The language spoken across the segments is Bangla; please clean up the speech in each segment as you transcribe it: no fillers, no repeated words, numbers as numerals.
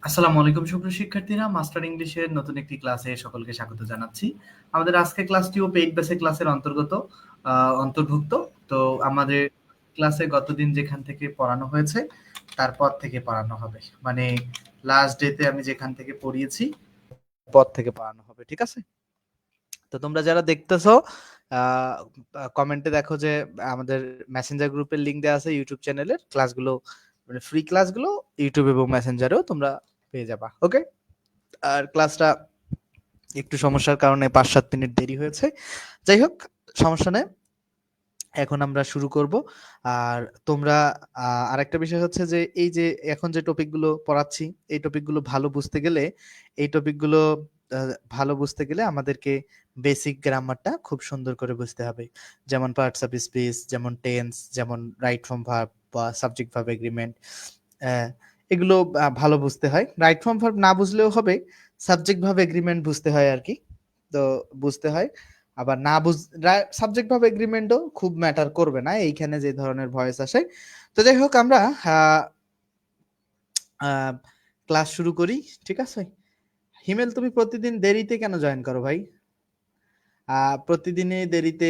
আসসালামু আলাইকুম সুপ্রিয় শিক্ষার্থীরা, মাস্টার ইংলিশের নতুন একটি ক্লাসে সকলকে স্বাগত জানাচ্ছি। আমাদের আজকের ক্লাসটিও পেইড বেসিক ক্লাসের অন্তর্ভুক্ত। তো আমাদের ক্লাসে গতদিন যেখান থেকে পড়ানো হয়েছে তারপর থেকে পড়ানো হবে, মানে লাস্ট ডেতে আমি যেখান থেকে পড়িয়েছি পর থেকে পড়ানো হবে, ঠিক আছে? তো তোমরা যারা দেখতেছো কমেন্টে দেখো যে আমাদের মেসেঞ্জার গ্রুপের লিংক দেওয়া আছে ইউটিউব চ্যানেলের ক্লাসগুলো, মানে ফ্রি ক্লাসগুলো ইউটিউব এবং মেসেঞ্জারেও তোমরা পেয়ে যাবা। ওকে, আর ক্লাসটা একটু সমস্যার কারণে ৫-৭ মিনিট দেরি হয়েছে। যাই হোক, সমস্যা নেই, এখন আমরা শুরু করব। আর তোমরা আরেকটা বিষয় হচ্ছে যে এই যে এখন যে টপিকগুলো পড়াচ্ছি এই টপিকগুলো ভালো বুঝতে গেলে আমাদেরকে বেসিক গ্রামারটা খুব সুন্দর করে বুঝতে হবে। যেমন পার্টস অফ স্পিচ, যেমন টেন্স, যেমন রাইট ফ্রম ভার্ব বা সাবজেক্ট ভার্ব এগ্রিমেন্ট, এগুলো ভালো বুঝতে হয়। রাইট ফ্রম ভার্ব না বুঝলেও হবে, সাবজেক্ট ভার্ব এগ্রিমেন্ট বুঝতে হয় আর কি। তো বুঝতে হয়, আবার না বুঝ সাবজেক্ট ভার্ব এগ্রিমেন্টও খুব ম্যাটার করবে না এইখানে যে ধরনের ভয়েস আসে। তো যাই হোক, আমরা ক্লাস শুরু করি, ঠিক আছে? হিমেল, তুমি প্রতিদিন দেরিতে কেন জয়েন করো ভাই? প্রতিদিনই দেরিতে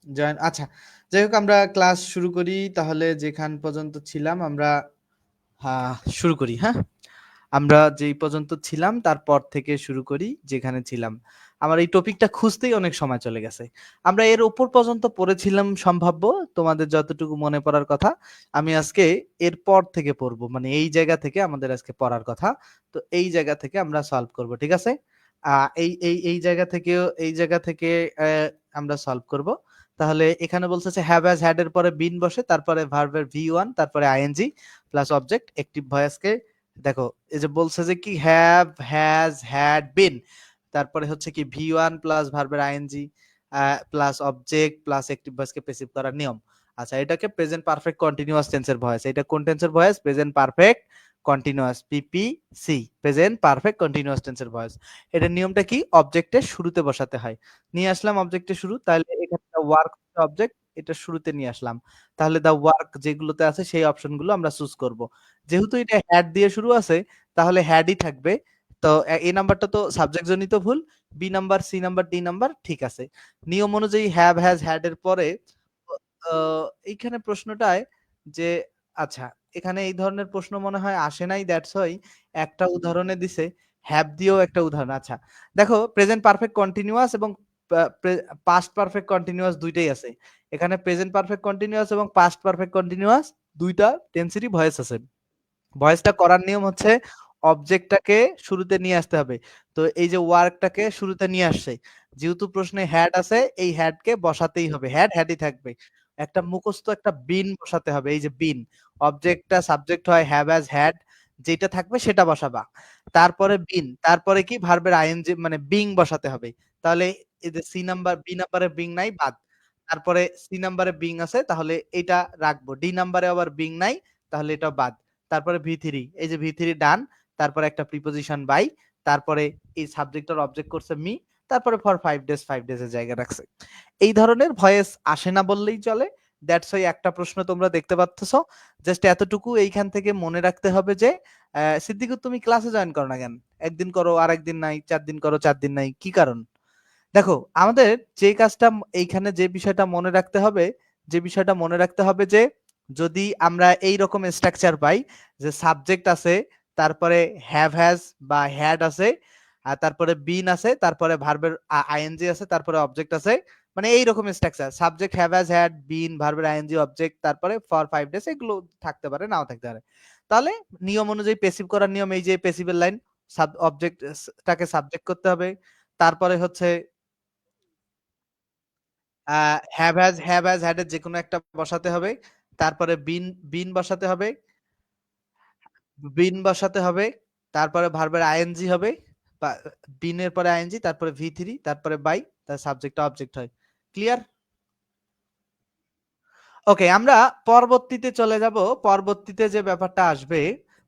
জয়েন, আচ্ছা। যাই হোক, আমরা ক্লাস শুরু করি তাহলে। যেখান পর্যন্ত ছিলাম আমরা শুরু করি, হ্যাঁ? আমরা যেই পর্যন্ত ছিলাম তারপর থেকে শুরু করি যেখানে ছিলাম। আমার এই টপিকটা খুঁজতেই অনেক সময় চলে গেছে। আমরা এর উপর পর্যন্ত পড়েছিলাম সম্ভাব্য, তোমাদের যতটুকু মনে পড়ার কথা। আমি আজকে এর পর থেকে পড়বো, মানে এই জায়গা থেকে আমাদের আজকে পড়ার কথা। তো এই জায়গা থেকে আমরা সলভ করব, ঠিক আছে? এই জায়গা থেকে আমরা সলভ করব। তাহলে এখানে বলছে যে হ্যাভ হ্যাজ হ্যাড এর পরে বিন বসে, তারপরে ভার্বের ভি ওয়ান, তারপরে আইএনজি প্লাস অবজেক্ট অ্যাক্টিভ ভয়েসকে দেখো। এই যে বলছে যে কি হ্যাভ হ্যাজ হ্যাড বিন, তারপরে হচ্ছে কি ভি ওয়ান প্লাস ভার্বের ING plus object plus active ভয়েসকে প্যাসিভ করার নিয়ম। আচ্ছা, এটাকে প্রেজেন্ট পারফেক্ট কন্টিনিউয়াস টেন্সের ভয়েস। এটা কোন টেন্সের voice? Present perfect continuous, PPC, present perfect continuous টেন্সের ভয়েস। এটার নিয়মটা কি? অবজেক্টের শুরুতে বসাতে হয়। নিয়ে আসলাম অবজেক্টের শুরু, তাহলে এখানে ওয়ার্ক অবজেক্ট, এটা শুরুতে নিয়ে আসলাম। তাহলে দা ওয়ার্ক যেগুলোতে আছে সেই অপশনগুলো আমরা চুজ করব। যেহেতু এটা হ্যাড দিয়ে শুরু আছে, তাহলে হ্যাডই থাকবে। তো এই নাম্বারটা তো সাবজেক্ট জনিত ভুল, B number, C number, D number ঠিক আছে। নিয়ম অনুযায়ী হ্যাভ হ্যাজ হ্যাড এর পরে এইখানে প্রশ্নটায় যে, আচ্ছা, এখানে এই ধরনের প্রশ্ন মনে হয় আসে নাই, দ্যাটস ওয়াই একটা উদাহরণে দিছে হ্যাভ দিয়েও একটা উদাহরণ। আচ্ছা, দেখো প্রেজেন্ট পারফেক্ট কন্টিনিউয়াস এবং পাস্ট পারফেক্ট কন্টিনিউয়াস দুইটাই আছে। এখানে প্রেজেন্ট পারফেক্ট কন্টিনিউয়াস এবং পাস্ট পারফেক্ট কন্টিনিউয়াস দুইটা টেন্সেরই ভয়েস আছে। ভয়েসটা করার নিয়ম হচ্ছে অবজেক্টটাকে শুরুতে নিয়ে আসতে হবে। তো এই যে ওয়ার্কটাকে শুরুতে নিয়ে আসছে, যেহেতু প্রশ্নে হ্যাড আছে, এই হ্যাডকে বসাতেই হবে। হ্যাড হ্যাডই থাকবে। একটা মুখস্থ একটা বিন বসাতে হবে। এই যে বিন, অবজেক্টটা সাবজেক্ট হয় হ্যাভ অ্যাজ হ্যাড, যেটা থাকবে সেটা বসাবা। তারপরে বিন, তারপরে কি ভার্বের আইএনজি মানে বিং বসাতে হবে। তাহলে এই যে সি নাম্বার, বি নাম্বারে বিং নাই, বাদ। তারপরে সি নাম্বারে বিং আছে, তাহলে এটা রাখবো। ডি নাম্বারে আবার বিং নাই, তাহলে এটা বাদ। তারপরে ভি থ্রি, এই যে ভি থ্রি ডান, তারপরে একটা প্রিপোজিশন বাই, তারপরে এই সাবজেক্টের অবজেক্ট করছে মি, তারপরে ফর 5 ডেজ, 5 ডেজ এর জায়গা রাখছে। এই ধরনের ভয়েস আসে না বললেই চলে। দ্যাটস ওয়াই একটা প্রশ্ন তোমরা দেখতে পাচ্ছ। জাস্ট এতটুকু এইখান থেকে মনে রাখতে হবে যে সিদ্দিকুর, তুমি ক্লাসে জয়েন করো না কেন? একদিন করো আর একদিন নাই, 4 দিন করো 4 দিন নাই, কি কারণ? দেখো, আমাদের যে কাজটা এইখানে যে বিষয়টা মনে রাখতে হবে, যে যদি আমরা এই রকম স্ট্রাকচার পাই যে সাবজেক্ট আছে, তারপরে হ্যাভ হ্যাজ বা হ্যাড আছে, আর তারপরে বিন আছে, তারপরে ভার্বের আইএনজি আছে, তারপরে অবজেক্ট আছে, মানে এই রকম structure subject have has had been ভার্বের আইএনজি অবজেক্ট তারপরে ফর 5 ডেজ, এগুলো থাকতে পারে নাও থাকতে পারে। তাহলে নিয়ম অনুযায়ী পেসিভ করার নিয়ম, এই যে পেসিভের লাইন, অবজেক্টটাকে সাবজেক্ট করতে হবে, তারপরে হচ্ছে হ্যাভ হ্যাজ হ্যাড এর যেকোনো একটা বসাতে হবে, তারপরে বিন বিন বসাতে হবে, তারপরে ভার্বের আইএনজি হবে, বা বিনের পরে আইএনজি, তারপরে ভি থ্রি, তারপরে বাই, তার সাবজেক্টটা অবজেক্ট হয়। ক্লিয়ার? ওকে, আমরা পরবর্তীতে চলে যাব। পরবর্তীতে যে ব্যাপারটা আসবে,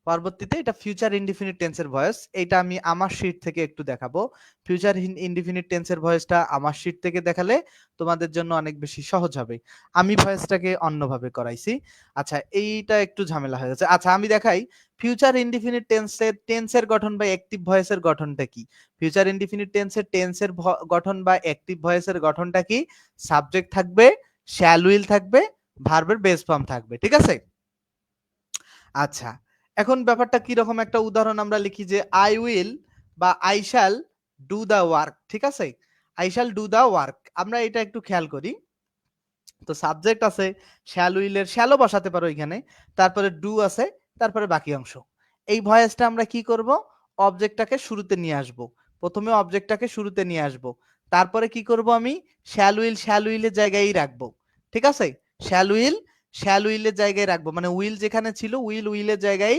পরবর্তীতে এটা ফিউচার ইনডিফিনিট টেন্সের ভয়েস। এটা আমি আমার শীট থেকে একটু দেখাবো। ফিউচার ইনডিফিনিট টেন্সের ভয়েসটা আমার শীট থেকে দেখালে তোমাদের জন্য অনেক বেশি সহজ হবে। আমি ভয়েসটাকে অন্যভাবে করাইছি। আচ্ছা, এইটা একটু ঝামেলা হয়ে গেছে। আচ্ছা, আমি দেখাই ফিউচার ইনডিফিনিট টেন্সের গঠন বা অ্যাক্টিভ ভয়েসের গঠনটা কি? ফিউচার ইনডিফিনিট টেন্সের গঠন বা অ্যাক্টিভ ভয়েসের গঠনটা কি? সাবজেক্ট থাকবে, শ্যাল উইল থাকবে, ভার্বের বেস ফর্ম থাকবে, ঠিক আছে? আচ্ছা, এখন ব্যাপারটা কি রকম, একটা উদাহরণ আমরা লিখি যে আই উইল বা I shall do the work, ঠিক আছে? I shall do the work, আমরা এটা একটু খেয়াল করি। তো সাবজেক্ট আছে, শ্যাল উইলের শ্যালও বসাতে পারো এখানে, তারপরে ডু আছে, তারপরে বাকি অংশ। এই ভয়েসটা আমরা কি করব, অবজেক্টটাকে শুরুতে নিয়ে আসব। প্রথমে অবজেক্টটাকে শুরুতে নিয়ে আসব, তারপরে কি করব, আমি শ্যাল উইলের জায়গায় রাখবো, ঠিক আছে? শ্যাল উইলের জায়গায় রাখবো, মানে উইল যেখানে ছিল উইলের জায়গায়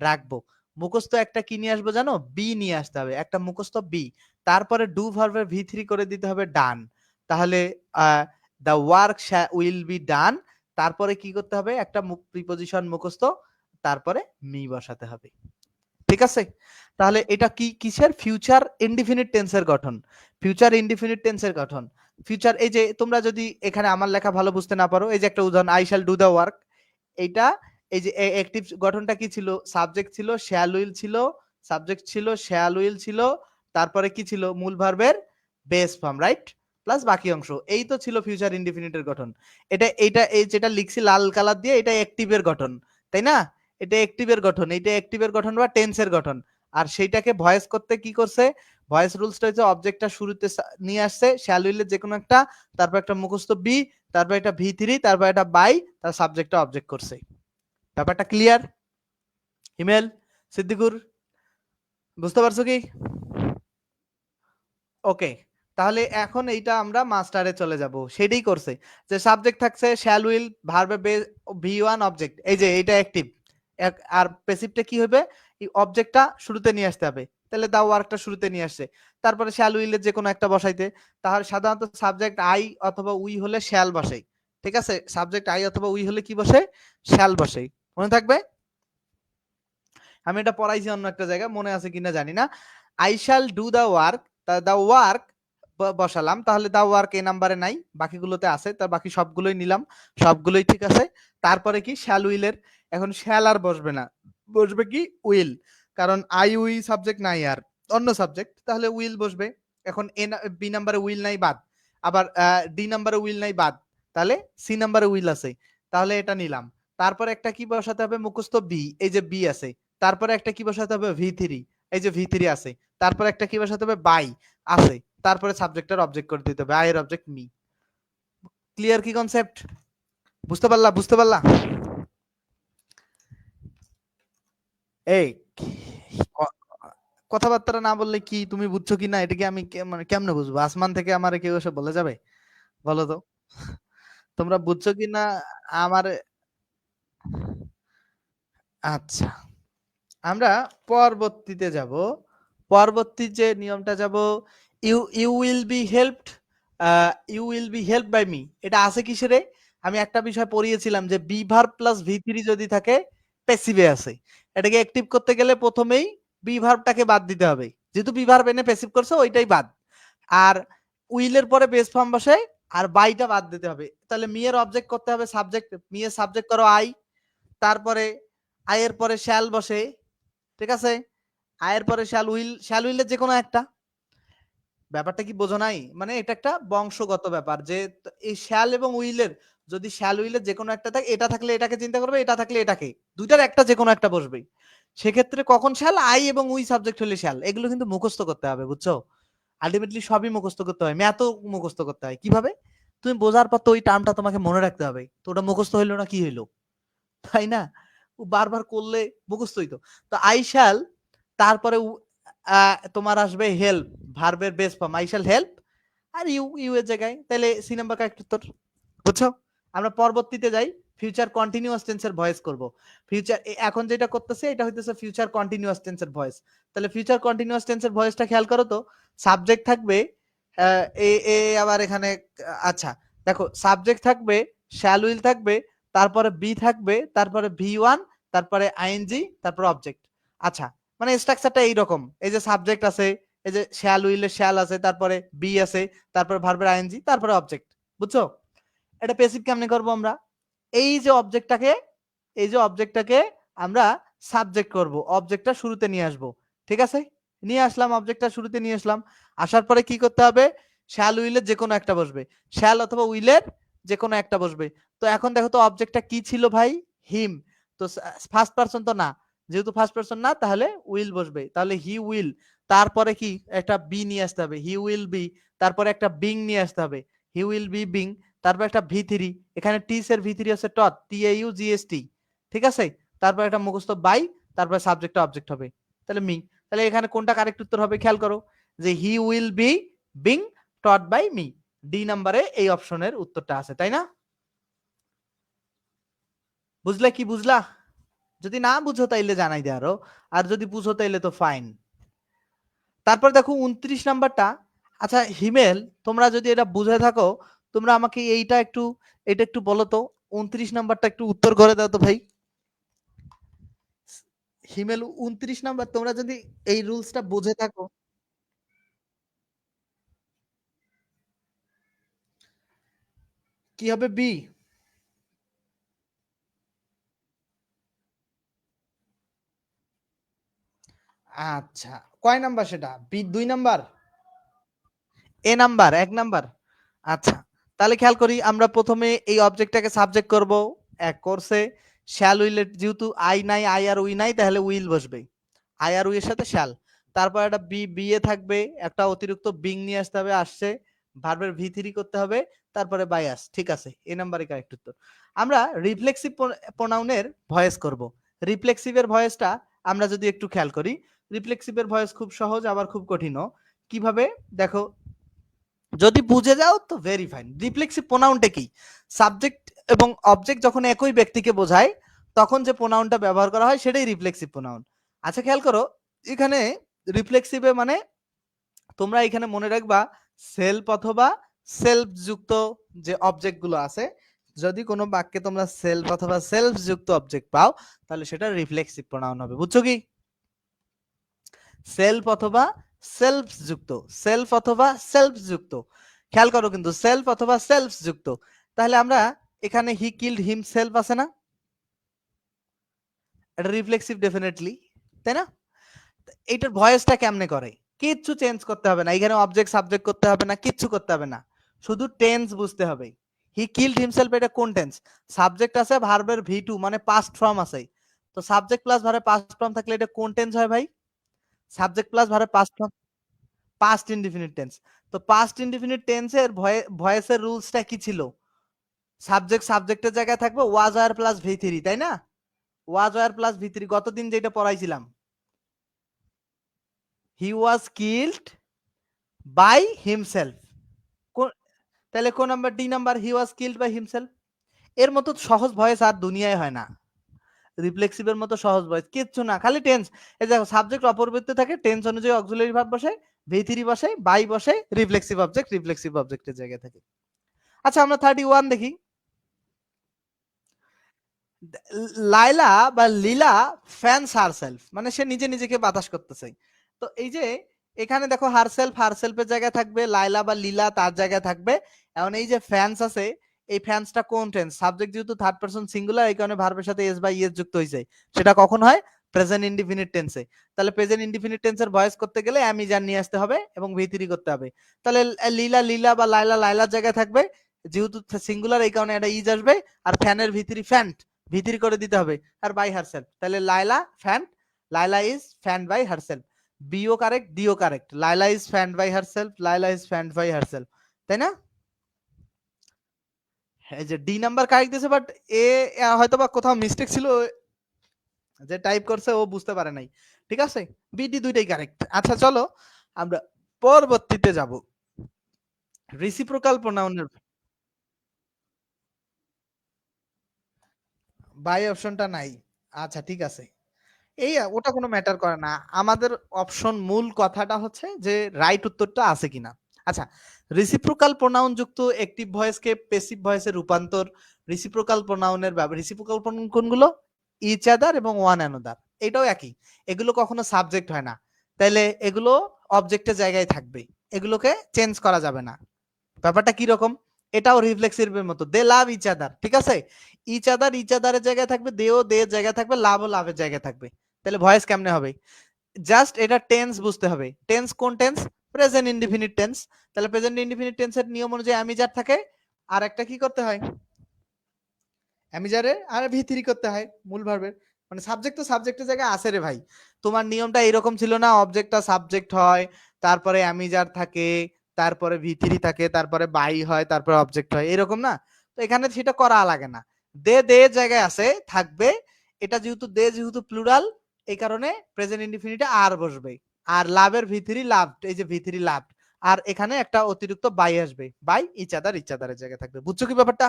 রাখবো। মুখস্থ একটা কি নিয়ে আসবো জানো, বি নিয়ে আসতে হবে, একটা মুখস্থ বি। তারপরে ডু ভার্বের ভি3 করে দিতে হবে ডান। তাহলে the work will be done, তারপরে কি করতে হবে, একটা প্রিপজিশন মুখস্থ, তারপরে মি বসাতে হবে, ঠিক আছে? তাহলে এটা কি কিসের, ফিউচার ইনডিফিনিট টেন্সের গঠন। ফিউচার ইনডিফিনিট টেন্সের গঠন, ফিউচার, এই যে তোমরা যদি এখানে আমার লেখা ভালো বুঝতে না পারো, এই যে একটা উদাহরণ, I shall do the work, এইটা, এই যে অ্যাক্টিভ গঠনটা কি ছিল, সাবজেক্ট ছিল, শ্যাল উইল ছিল, সাবজেক্ট ছিল, শ্যাল উইল ছিল, তারপরে কি ছিল, মূল ভার্বের বেস ফর্ম, রাইট, প্লাস বাকি অংশ। এই তো ছিল ফিউচার ইনডিফিনিটের গঠন। এটা এই যেটা লিখছি লাল কালার দিয়ে, এটা অ্যাক্টিভের গঠন, তাই না? এটা অ্যাক্টিভের গঠন, এটা অ্যাক্টিভের গঠন বা টেন্সের গঠন। আর সেইটাকে ভয়েস করতে কি করছে, ভয়েস রুলসটা হচ্ছে অবজেক্টটা শুরুতে নিয়ে আসছে, শ্যাল উইলের যে কোনো একটা, তারপর একটা মুখস্থ বি, তারপর একটা ভি3, তারপর একটা বাই, তার সাবজেক্টটা অবজেক্ট করছে। ব্যাপারটা ক্লিয়ার? ইমেল, সিদ্দিকুর, বুঝতে পারছো কি? ওকে, তাহলে এখন এইটা আমরা মাস্টারে চলে যাব, সেটাই করছে যে সাবজেক্ট থাকছে শ্যাল উইল, ভার্বে ভি1 অবজেক্ট, এই যে এটা অ্যাক্টিভ, আর প্যাসিভটা কি হবে, এই অবজেক্টটা শুরুতে নিয়ে আসতে হবে, তাহলে দা ওয়ার্কটা শুরুতে নিয়ে আসছে, তারপরে শ্যাল উইলের যে কোনো একটা বসাইতে, তাহলে সাধারণত সাবজেক্ট আই অথবা উই হলে শ্যাল বসে, ঠিক আছে? সাবজেক্ট আই অথবা উই হলে কি বসে, শ্যাল বসে, মনে থাকবে। আমি এটা পড়াইছি অন্য একটা জায়গায়, মনে আছে কিনা জানি না। I shall do the work, the work বসালাম, তাহলে দা ওয়ার্ক এই নাম্বারে নাই, বাকিগুলোতে আছে, তার বাকি সবগুলোই নিলাম, সবগুলোই ঠিক আছে। তারপরে কি শ্যাল উইলের, এখন শ্যাল আর বসবে না, বসবে কি উইল, কারণ আই উই সাবজেক্ট নাই আর, অন্য সাবজেক্ট, তাহলে উইল বসবে। এখন বি নাম্বারে উইল নাই বাদ, আবার ডি নাম্বারে উইল নাই বাদ, তাহলে সি নাম্বারে উইল আছে, তাহলে এটা নিলাম। তারপরে একটা কি বসাতে হবে, মুখস্থ বি, এই যে বি আছে, তারপরে একটা কি বসাতে হবে, ভি3, এই যে ভি3 আছে, তারপরে একটা কি বসাতে হবে, বাই আছে, তারপরে সাবজেক্টের অবজেক্ট করে দিতে হবে, আই এর অবজেক্ট মি। ক্লিয়ার কি কনসেপ্ট? বুঝতে পারলা? বুঝতে পারলা? এই কথাবার্তা না বললে কি তুমি বুঝছো কি না, এটা কি আমি মানে কেমনে বুঝবো, আসমান থেকে আমারে কেউ এসে বলে যাবে? বলো তো, তোমরা বুঝছো কি না আমার? আচ্ছা, আমরা পরবর্তীতে যাব, পরবর্তী যে নিয়মটা যাব, you you will be helped, you will be help by me, এটা আছে কিসের? আমি একটা বিষয় পড়িয়েছিলাম যে বি ভার্ব প্লাস ভি3 যদি থাকে প্যাসিভে আছে, এটাকে অ্যাক্টিভ করতে গেলে প্রথমেই বি ভার্বটাকে বাদ দিতে হবে, যেহেতু বি ভার্ব এনে প্যাসিভ করছে ওইটাই বাদ, আর উইলের পরে বেস ফর্ম বসে, আর বাইটা বাদ দিতে হবে, তাহলে মি এর অবজেক্ট করতে হবে সাবজেক্ট, মি এর সাবজেক্ট করো আই, তারপরে আই এর পরে শ্যাল বসে, ঠিক আছে? আয়ের পরে শ্যাল উইলের যে কোনো একটা, ব্যাপারটা কি বোঝো নাই? মানে এটা একটা বংশগত ব্যাপার যে এই শ্যাল এবং উইলের, যদি শ্যাল উইলের যে কোনো একটা থাকে, এটা থাকলে এটাকে চিন্তা করবে, এটা থাকলে এটাকে, দুইটার একটা যে কোনো একটা বসবে। সেক্ষেত্রে কখন শ্যাল, আই এবং উই সাবজেক্ট হলে শ্যাল, এগুলো কিন্তু মুখস্থ করতে হবে, বুঝছো? আলটিমেটলি সবই মুখস্থ করতে হয়, ম্যাথও মুখস্থ করতে হয়। কিভাবে? তুমি বোঝার পর তো ওই টার্মটা তোমাকে মনে রাখতে হবে, তো ওটা মুখস্থ হইলো না কি হইলো, তাই না? ও বারবার করলে মুখস্থ হইতো। তো আই শ্যাল, তারপরে তোমার আসবে হেল্প, ভার্বের base form I shall help, আর ইউ ইউ এর জায়গায়, তাহলে সি নাম্বার কারেক্ট উত্তর, বুঝছো? আমরা পরবর্তীতে যাই, ফিউচার কন্টিনিউয়াস টেন্সের ভয়েস করব। ফিউচার এখন যেটা করতেছে এটা হইতেছে ফিউচার কন্টিনিউয়াস টেন্সের ভয়েস। তাহলে ফিউচার কন্টিনিউয়াস টেন্সের ভয়েসটা খেয়াল করো তো, সাবজেক্ট থাকবে এ এ আবার এখানে, আচ্ছা দেখো, সাবজেক্ট থাকবে, শ্যাল উইল থাকবে, তারপরে বি থাকবে, তারপরে ভি1, তারপরে আইএনজি, তারপরে অবজেক্ট। আচ্ছা, মানে স্ট্রাকচারটা এইরকম, এই যে সাবজেক্ট আছে, এই যে শ্যাল উইলের শ্যাল আছে, তারপরে বি আছে, তারপরে ভার্বের আইএনজি, তারপরে অবজেক্ট, বুঝছো? এটা প্যাসিভ কেমনে করব আমরা, এই যে অবজেক্টটাকে, এই যে অবজেক্টটাকে আমরা সাবজেক্ট করব, অবজেক্টটা শুরুতে নিয়ে আসব। ঠিক আছে, নিয়ে আসলাম, অবজেক্টটা শুরুতে নিয়ে আসলাম। আসার পরে কি করতে হবে, শ্যাল উইলের যে কোনো একটা বসবে, শ্যাল অথবা উইলের যে কোনো একটা বসবে। তো এখন দেখো তো অবজেক্টটা কি ছিল ভাই, হিম। তো ফার্স্ট পারসন তো না, যেহেতু ফার্স্ট পারসন না তাহলে উইল বসবে, তাহলে হি উইল, তারপরে কি একটা বি নিয়ে আসতে হবে, হি উইল বি, তারপরে একটা বিং নিয়ে আসতে হবে, হি উইল বি বিং, তারপর একটা ভি থ্রি, এখানে টিস এর ভি থ্রি হচ্ছে টট, টি এ ইউ জি এস টি। ঠিক আছে, তারপর একটা মুখস্থ বাই, তারপর সাবজেক্টটা অবজেক্ট হবে, তাহলে মি। তাহলে এখানে কোনটা কারেক্ট উত্তর হবে খেয়াল করো, যে he will be being taught by me, D নাম্বারে এই অপশনের উত্তরটা আছে, তাই না? বুঝলে কি বুঝলা? যদি না বুঝো তাইলে জানাই দে আরো, আর যদি বুঝো তাইলে তো ফাইন। তারপর দেখো 29 নাম্বারটা। আচ্ছা হিমেল, তোমরা যদি এটা বুঝে থাকো, তোমরা আমাকে এটা একটু বলো তো, 29 নাম্বারটা একটু উত্তর করে দাও তো ভাই। হিমেল 29 নাম্বার তোমরা যদি এই রুলসটা বুঝে থাকো, কি হবে বি? আচ্ছা, কয় নাম্বার সেটা, বি 2 নাম্বার, এ নাম্বার 1 নাম্বার। আচ্ছা, তাহলে খেয়াল করি, আমরা প্রথমে এই অবজেক্টটাকে সাবজেক্ট করব এক কোর্সে, শ্যাল উইলের যেহেতু আই নাই, আই আর উই নাই, তাহলে উইল বসবে, আই আর উই এর সাথে শ্যাল। তারপর একটা বি, বি এ থাকবে, একটা অতিরিক্ত বিং নিয়ে আসতে হবে, আসছে, ভার্বের ভি থ্রি করতে হবে, তারপরে বায়াস। ঠিক আছে, এ নাম্বারই কারেক্ট উত্তর। আমরা রিফ্লেক্সিভ প্রোনাউনের ভয়েস করব। রিফ্লেক্সিভের ভয়েসটা আমরা যদি একটু খেয়াল করি, রিফ্লেক্সিভের ভয়েস খুব সহজ আবার খুব কঠিনও। কিভাবে দেখো, যদি বুঝে যাও তো ভেরি ফাইন। রিফ্লেক্সিভ প্রোনাউনটা কি, সাবজেক্ট এবং অবজেক্ট যখন একই ব্যক্তিকে বোঝায় তখন যে প্রোনাউনটা ব্যবহার করা হয় সেটাই রিফ্লেক্সিভ প্রোনাউন। আচ্ছা খেয়াল করো, এখানে রিফ্লেক্সিভে মানে তোমরা এখানে মনে রাখবা, সেলফ অথবা সেলফ যুক্ত যে অবজেক্ট গুলো আছে, যদি কোনো বাক্যে তোমরা সেলফ অথবা সেলফ যুক্ত অবজেক্ট পাও তাহলে সেটা রিফ্লেক্সিভ প্রোনাউন হবে, বুঝছো কি? সেলফ অথবা সেলফ যুক্ত, সেলফ অথবা সেলফ যুক্ত, খেয়াল করো কিন্তু সেলফ অথবা সেলফ যুক্ত। তাহলে আমরা এখানে হি কিল্ড হিম সেলফ আছে না, এটা রিফ্লেক্সিভ ডেফিনেটলি, তাই না? এইটার ভয়েসটা কেমনে করে, কিচ্ছু চেঞ্জ করতে হবে না, এখানে অবজেক্ট সাবজেক্ট করতে হবে না, কিচ্ছু করতে হবে না, শুধু টেন্স বুঝতে হবে। হি কিল্ড হিমসেলফ, এটা কোন টেন্স, সাবজেক্ট আছে, ভার্বের ভি টু মানে পাস্ট ফর্ম আছে, তো সাবজেক্ট প্লাস ভার্বের পাস্ট ফর্ম থাকলে এটা কোন টেন্স হয় ভাই, সাবজেক্ট প্লাস ভার্বের past form, past indefinite tense. তো পাস্ট ইনডিফিনিট টেন্সের ভয়েসের রুলসটা কি ছিল, সাবজেক্ট সাবজেক্টের জায়গায় থাকবে was were plus V three, তাই না? Was were plus V three, গতদিন যেটা পড়াইছিলাম, হি ওয়াজ কিল্ড বাই হিমসেলফ। তাহলে কোন number, D number, he was killed by himself. এর মতো সহজ ভয়েস আর দুনিয়ায় হয় না, রিফ্লেক্সিভের মতো সহজ ভয়েস কিচ্ছু না, খালি টেন্স। এই দেখো সাবজেক্ট অপরিবর্তিত থাকে, টেন্স অনুযায়ী অক্সিলারি ভার্ব বসে, ভি থ্রি বসে, বাই বসে, রিফ্লেক্সিভ অবজেক্টের জায়গায় থাকে। আচ্ছা আমরা 31 দেখি। লাইলা বা লীলা ফ্যান্স হারসেলফ, মানে সে নিজে নিজেকে বাতাস করতেছে। তো এই যে এখানে দেখো হারসেলফ, হারসেলফের জায়গায় থাকবে, লাইলা বা লীলা তার জায়গায় থাকবে। এখন এই যে ফ্যান্স আছে, এই ফ্যান্সটা কোন টেন্স, সাবজেক্ট যেহেতু থার্ড পারসন সিঙ্গুলার, এই কারণে ভার্বের সাথে এস বা ইএস যুক্ত হয়েছে, সেটা কখন হয়, প্রেজেন্ট ইনডিফিনিট টেন্সে। তাহলে প্রেজেন্ট ইনডিফিনিট টেন্সের ভয়েস করতে গেলে আমি জান নিয়ে আসতে হবে এবং ভি3 করতে হবে। তাহলে লীলা লীলা বা লাইলা লাইলার জায়গায় থাকবে, যেহেতু সিঙ্গুলার এই কারণে একটা ইজ আসবে, আর ফ্যানের ভি3 ফ্যান্ট, ভি3 করে দিতে হবে, আর বাই হারসেলফ, তাহলে Laila fan, Laila is fan by herself. বিও কারেক্ট, ডিও correct, Laila is fan by herself, Laila is fan by herself, তাই না? এই যে ডি নাম্বার কারেক্ট দিয়েছে, বাট এ হয়তো বা কোথাও মিস্টেক ছিল, যে টাইপ করছে ও বুঝতে পারে নাই। ঠিক আছে, বি ডি দুইটাই কারেক্ট। আচ্ছা চলো আমরা পরবর্তীতে যাব, রিসিপ্রোকাল প্রোনাউনের। বাই অপশনটা নাই, আচ্ছা ঠিক আছে, এই ওটা কোনো ম্যাটার করে না, আমাদের অপশন মূল কথাটা হচ্ছে যে রাইট উত্তরটা আছে কিনা। আচ্ছা, রিসিপ্রোকাল প্রোনাউন যুক্ত অ্যাক্টিভ ভয়েসকে প্যাসিভ ভয়েসে রূপান্তর, রিসিপ্রোকাল প্রোনাউনের ব্যবহার, রিসিপ্রোকাল প্রোনাউন কোনগুলো, ইচ আদার এবং ওয়ান অ্যানাদার, এটাও একই, এগুলো কখনো সাবজেক্ট হয় না, তাইলে এগুলো অবজেক্টের জায়গায় থাকবে, এগুলোকে চেঞ্জ করা যাবে না। ব্যাপারটা কি রকম, এটাও রিফ্লেক্সিভের মতো, দে লাভ ইচ আদার, ঠিক আছে? ইচ আদারের জায়গায় থাকবে, দে ও দে জায়গায় থাকবে, লাভ ও লাভের জায়গায় থাকবে। তাহলে ভয়েস কেমনে হবে? জাস্ট এটা টেন্স বুঝতে হবে। টেন্স কোন টেন্স? Present indefinite tense. তাহলে প্রেজেন্ট ইনডিফিনিট টেন্সের নিয়ম অনুযায়ী অ্যামিজার থাকে, আর একটা কি করতে হয়? অ্যামিজারে আর ভি থ্রি করতে হয় মূল ভার্বের। মানে সাবজেক্ট তো সাবজেক্টের জায়গায় আসে রে ভাই। তোমার নিয়মটা এরকম ছিল না, অবজেক্টটা সাবজেক্ট হয়, তারপরে অ্যামিজার থাকে, তারপরে ভি থ্রি থাকে, তারপরে বাই হয়, তারপরে অবজেক্ট হয়, এরকম না? তো এখানে সেটা করা লাগে না। দে দে জায়গায় আছে থাকবে। এটা যেহেতু দে যেহেতু প্লুরাল, এই কারণে প্রেজেন্ট ইনডিফিনিটে আর বসবে। আর লাভের ভি থ্রি লাভড, এই যে ভি থ্রি লাভড, আর এখানে একটা অতিরিক্ত বাই আসবে, বাই ইচ আদারের জায়গায় থাকবে। বুঝছো কি ব্যাপারটা?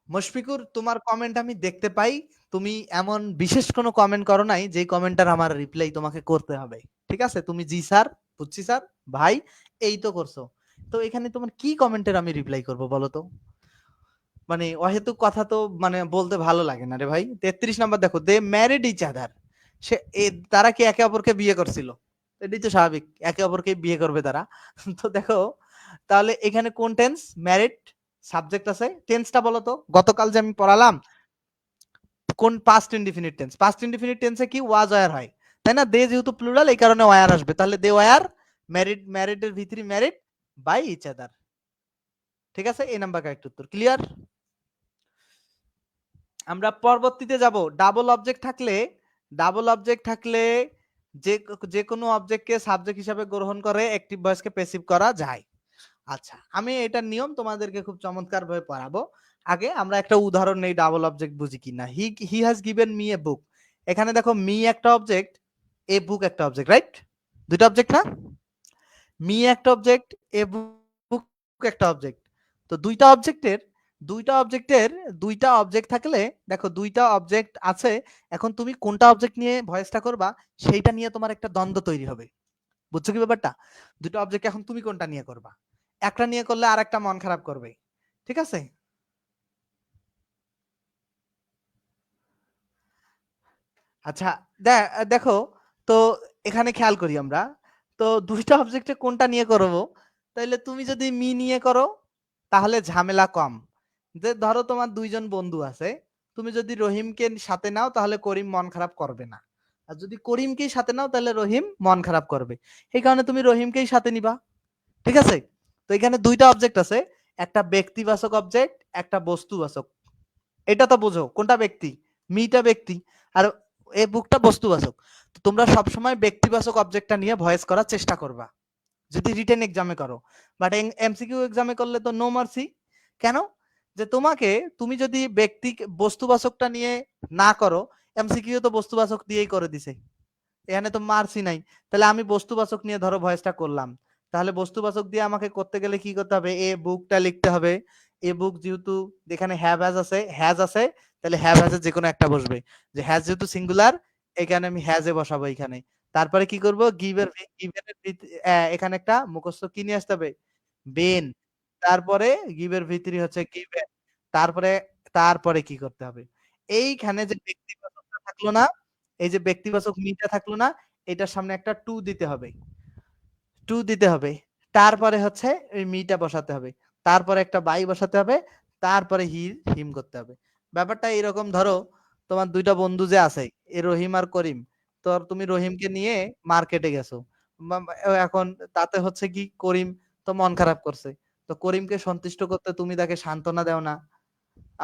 মুশফিকুর, তোমার কমেন্ট আমি দেখতে পাই। তুমি এমন বিশেষ কোনো কমেন্ট করো নাই যে কমেন্টটার আমার রিপ্লাই তোমাকে করতে হবে। ঠিক আছে, তুমি জি স্যার, বুঝছি স্যার, ভাই, এই তো করছো। তো এখানে তোমার কি কমেন্টের আমি রিপ্লাই করব বলো তো? মানে অহেতুক কথা তো মানে বলতে ভালো লাগে না রে ভাই। 33 নাম্বার দেখো, দে ম্যারিড ইচ আদার। সে তারা কি একে অপরকে বিয়ে করছিল? এটাই তো স্বাভাবিক, একে অপরকে বিয়ে করবে তারা। তো দেখো, তাহলে এখানে কোন টেন্স? ম্যারিড, সাবজেক্ট আছে, টেন্সটা বলো তো, গতকাল যে আমি পড়ালাম কোন past indefinite tense? Past indefinite টেন্সে কি ওয়াজ ওয়্যার হয়, তাই না? দে যেহেতু প্লুরাল এই কারণে ওয়্যার আসবে, তাহলে দে ওয়্যার ম্যারিড, ম্যারিডের ভিতরে ম্যারিড বাই ইচ আদার। ঠিক আছে, এই নাম্বার কারেক্ট উত্তর। ক্লিয়ার? আমরা পরবর্তীতে যাব। ডাবল অবজেক্ট থাকলে, ডাবল অবজেক্ট থাকলে যে যে কোনো অবজেক্টকে সাবজেক্ট হিসাবে গ্রহণ করে অ্যাক্টিভ ভয়েসকে প্যাসিভ করা যায়। আচ্ছা, আমি এটার নিয়ম তোমাদেরকে খুব চমৎকার ভাবে পড়াবো। আগে আমরা একটা উদাহরণ নেই, ডাবল অবজেক্ট বুঝি কিনা। He has given me a book. এখানে দেখো, মি একটা অবজেক্ট, এ বুক একটা অবজেক্ট, রাইট? দুইটা অবজেক্ট না? মি একটা অবজেক্ট, এ বুক একটা অবজেক্ট। তো দুইটা অবজেক্টের দুইটা অবজেক্ট থাকলে, দেখো দুইটা অবজেক্ট আছে, এখন তুমি কোনটা অবজেক্ট নিয়ে ভয়েসটা করবা সেইটা নিয়ে তোমার একটা দ্বন্দ্ব তৈরি হবে। বুঝছো কি ব্যাপারটা? দুটো অবজেক্ট, এখন তুমি কোনটা নিয়ে করবা? একটা নিয়ে করলে আর একটা মন খারাপ করবে। ঠিক আছে? আচ্ছা, দেখো, তো এখানে খেয়াল করি আমরা, তো দুইটা অবজেক্টে কোনটা নিয়ে করবো? তাইলে তুমি যদি মি নিয়ে করো তাহলে ঝামেলা কম। যে ধরো তোমার দুইজন বন্ধু আছে, তুমি যদি রহিমকে সাথে নাও তাহলে করিম মন খারাপ করবে না, আর যদি করিমকেই সাথে নাও তাহলে রহিম মন খারাপ করবে। এই কারণে তুমি রহিমকেই সাথে নিবা। ঠিক আছে? তো এখানে দুইটা অবজেক্ট আছে, একটা ব্যক্তিবাচক অবজেক্ট, একটা বস্তুবাচক। এটা তো বোঝো কোনটা ব্যক্তি? মিটা ব্যক্তি, আর এ বুকটা বস্তুবাচক। তো তোমরা সবসময় ব্যক্তিবাচক অবজেক্টটা নিয়ে ভয়েস করার চেষ্টা করবা যদি রিটেন এক্সামে করো। বাট এমসিকিউ এক্সামে করলে তো নো মার্সি। কেন? যে তোমাকে, তুমি যদি ব্যক্তি বস্তুবাচকটা নিয়ে না করো, এমসিকিউ তো বস্তুবাচক দিয়েই করে দিছে, এখানে তো মার্সি নাই। তাহলে আমি বস্তুবাচক নিয়ে ধরো ভয়েসটা করলাম, তাহলে বস্তুবাচক দিয়ে আমাকে করতে গেলে কি করতে হবে? এ বুকটা লিখতে হবে। এ বুক যেহেতু এখানে হ্যাজ আছে, তাহলে হ্যাভ হ্যাজ যে কোনো একটা বসবে। যে হ্যাজ যেহেতু সিঙ্গুলার, এখানে আমি হ্যাজে বসাবো এখানে। তারপরে কি করব? গিভের এখানে একটা মুখস্থ কি নিয়ে আসতে হবে? বেন। তারপরে গিভের ভিতরি হচ্ছে গিভেন। তারপরে তারপরে কি করতে হবে? এইখানে যে ব্যক্তিবাচকটা থাকলো না, এই যে ব্যক্তিবাচক মিটা থাকলো না, এটার সামনে একটা টু দিতে হবে, টু দিতে হবে। তারপরে হচ্ছে এই মিটা বসাতে হবে, তারপরে একটা বাই বসাতে হবে, তারপরে হিম করতে হবে। ব্যাপারটা এরকম, ধরো তোমার দুইটা বন্ধু যে আছে, এ রহিম আর করিম। তো তুমি রহিমকে নিয়ে মার্কেটে গেছো, এখন তাতে হচ্ছে কি, করিম তো মন খারাপ করছে। তো করিমকে সন্তুষ্ট করতে তুমি তাকে সান্ত্বনা দাও না,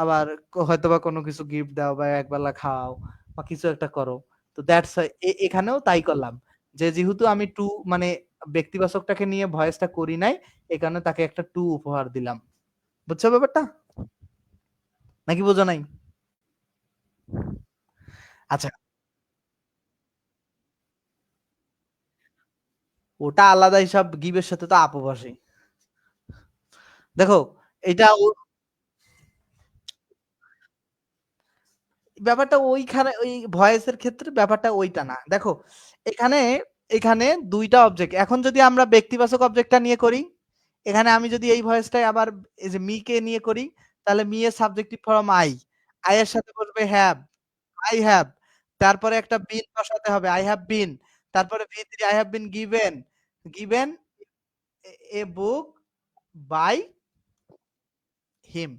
আবার হয়তোবা কোনো কিছু গিফট দাও বা একবেলা খাও বা কিছু একটা করো। তো দ্যাটস, এখানেও তাই করলাম, যে যেহেতু আমি টু মানে ব্যক্তিবাচকটাকে নিয়ে ভয়েসটা করি নাই, এই কারণে তাকে একটা টু উপহার দিলাম। বুঝছো ব্যাপারটা? নাকি বোঝো নাই? আচ্ছা, ওটা আলাদা হিসাব, গিভের সাথে তো আপও বসে। দেখো, এটা ব্যাপারটা ওইখানে, ওই ভয়েসের ক্ষেত্রে ব্যাপারটা ওইটা না। দেখো, এখানে এখানে দুইটা অবজেক্ট, এখন যদি আমরা ব্যক্তিবাচক অবজেক্টটা নিয়ে করি, এখানে আমি যদি এই ভয়েসটাই আবার এই যে মি কে নিয়ে করি, তাহলে মি এর সাবজেক্টিভ ফর্ম আই, আই এর সাথে বসবে হ্যাভ, আই হ্যাভ। তারপরে একটা বিন বসাতে হবে, আই হ্যাভ বিন। তারপরে V three, I have been given, given a book by him.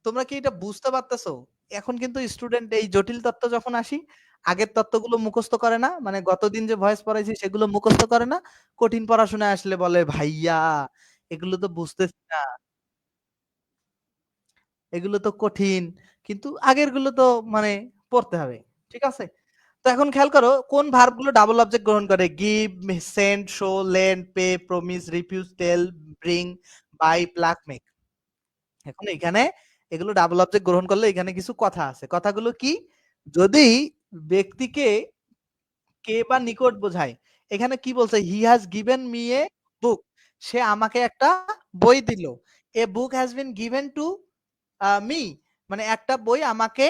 তোমরা কি এটা বুঝতে পারতেছো? এখন কিন্তু স্টুডেন্ট এই জটিল তথ্য যখন আসি, আগের তথ্যগুলো মুখস্থ করে না। মানে গতদিন যে ভয়েস পড়াইছি সেগুলো মুখস্থ করে না। কঠিন পড়াশোনায় আসলে বলে, "ভাইয়া এগুলো তো বুঝতেছি না। এগুলো তো কঠিন।" কিন্তু আগেরগুলো তো মানে পড়তে হবে। ঠিক আছে? তো এখন খেয়াল করো কোন ভার্ব গুলো ডাবল অবজেক্ট গ্রহণ করে? Give, send, show, lend, pay, promise, refuse, tell, bring, buy, pluck, make. এখন এখানে এগুলো ডাবল অবজেক্ট গ্রহণ করলে এখানে কিছু কথা আছে। কথাগুলো কি? যদি ব্যক্তিকে কে বা নিকট বোঝায়, এখানে কি বলছে? He has given me a book. সে আমাকে একটা বই দিল। A book has been given to me, মানে একটা বই আমাকে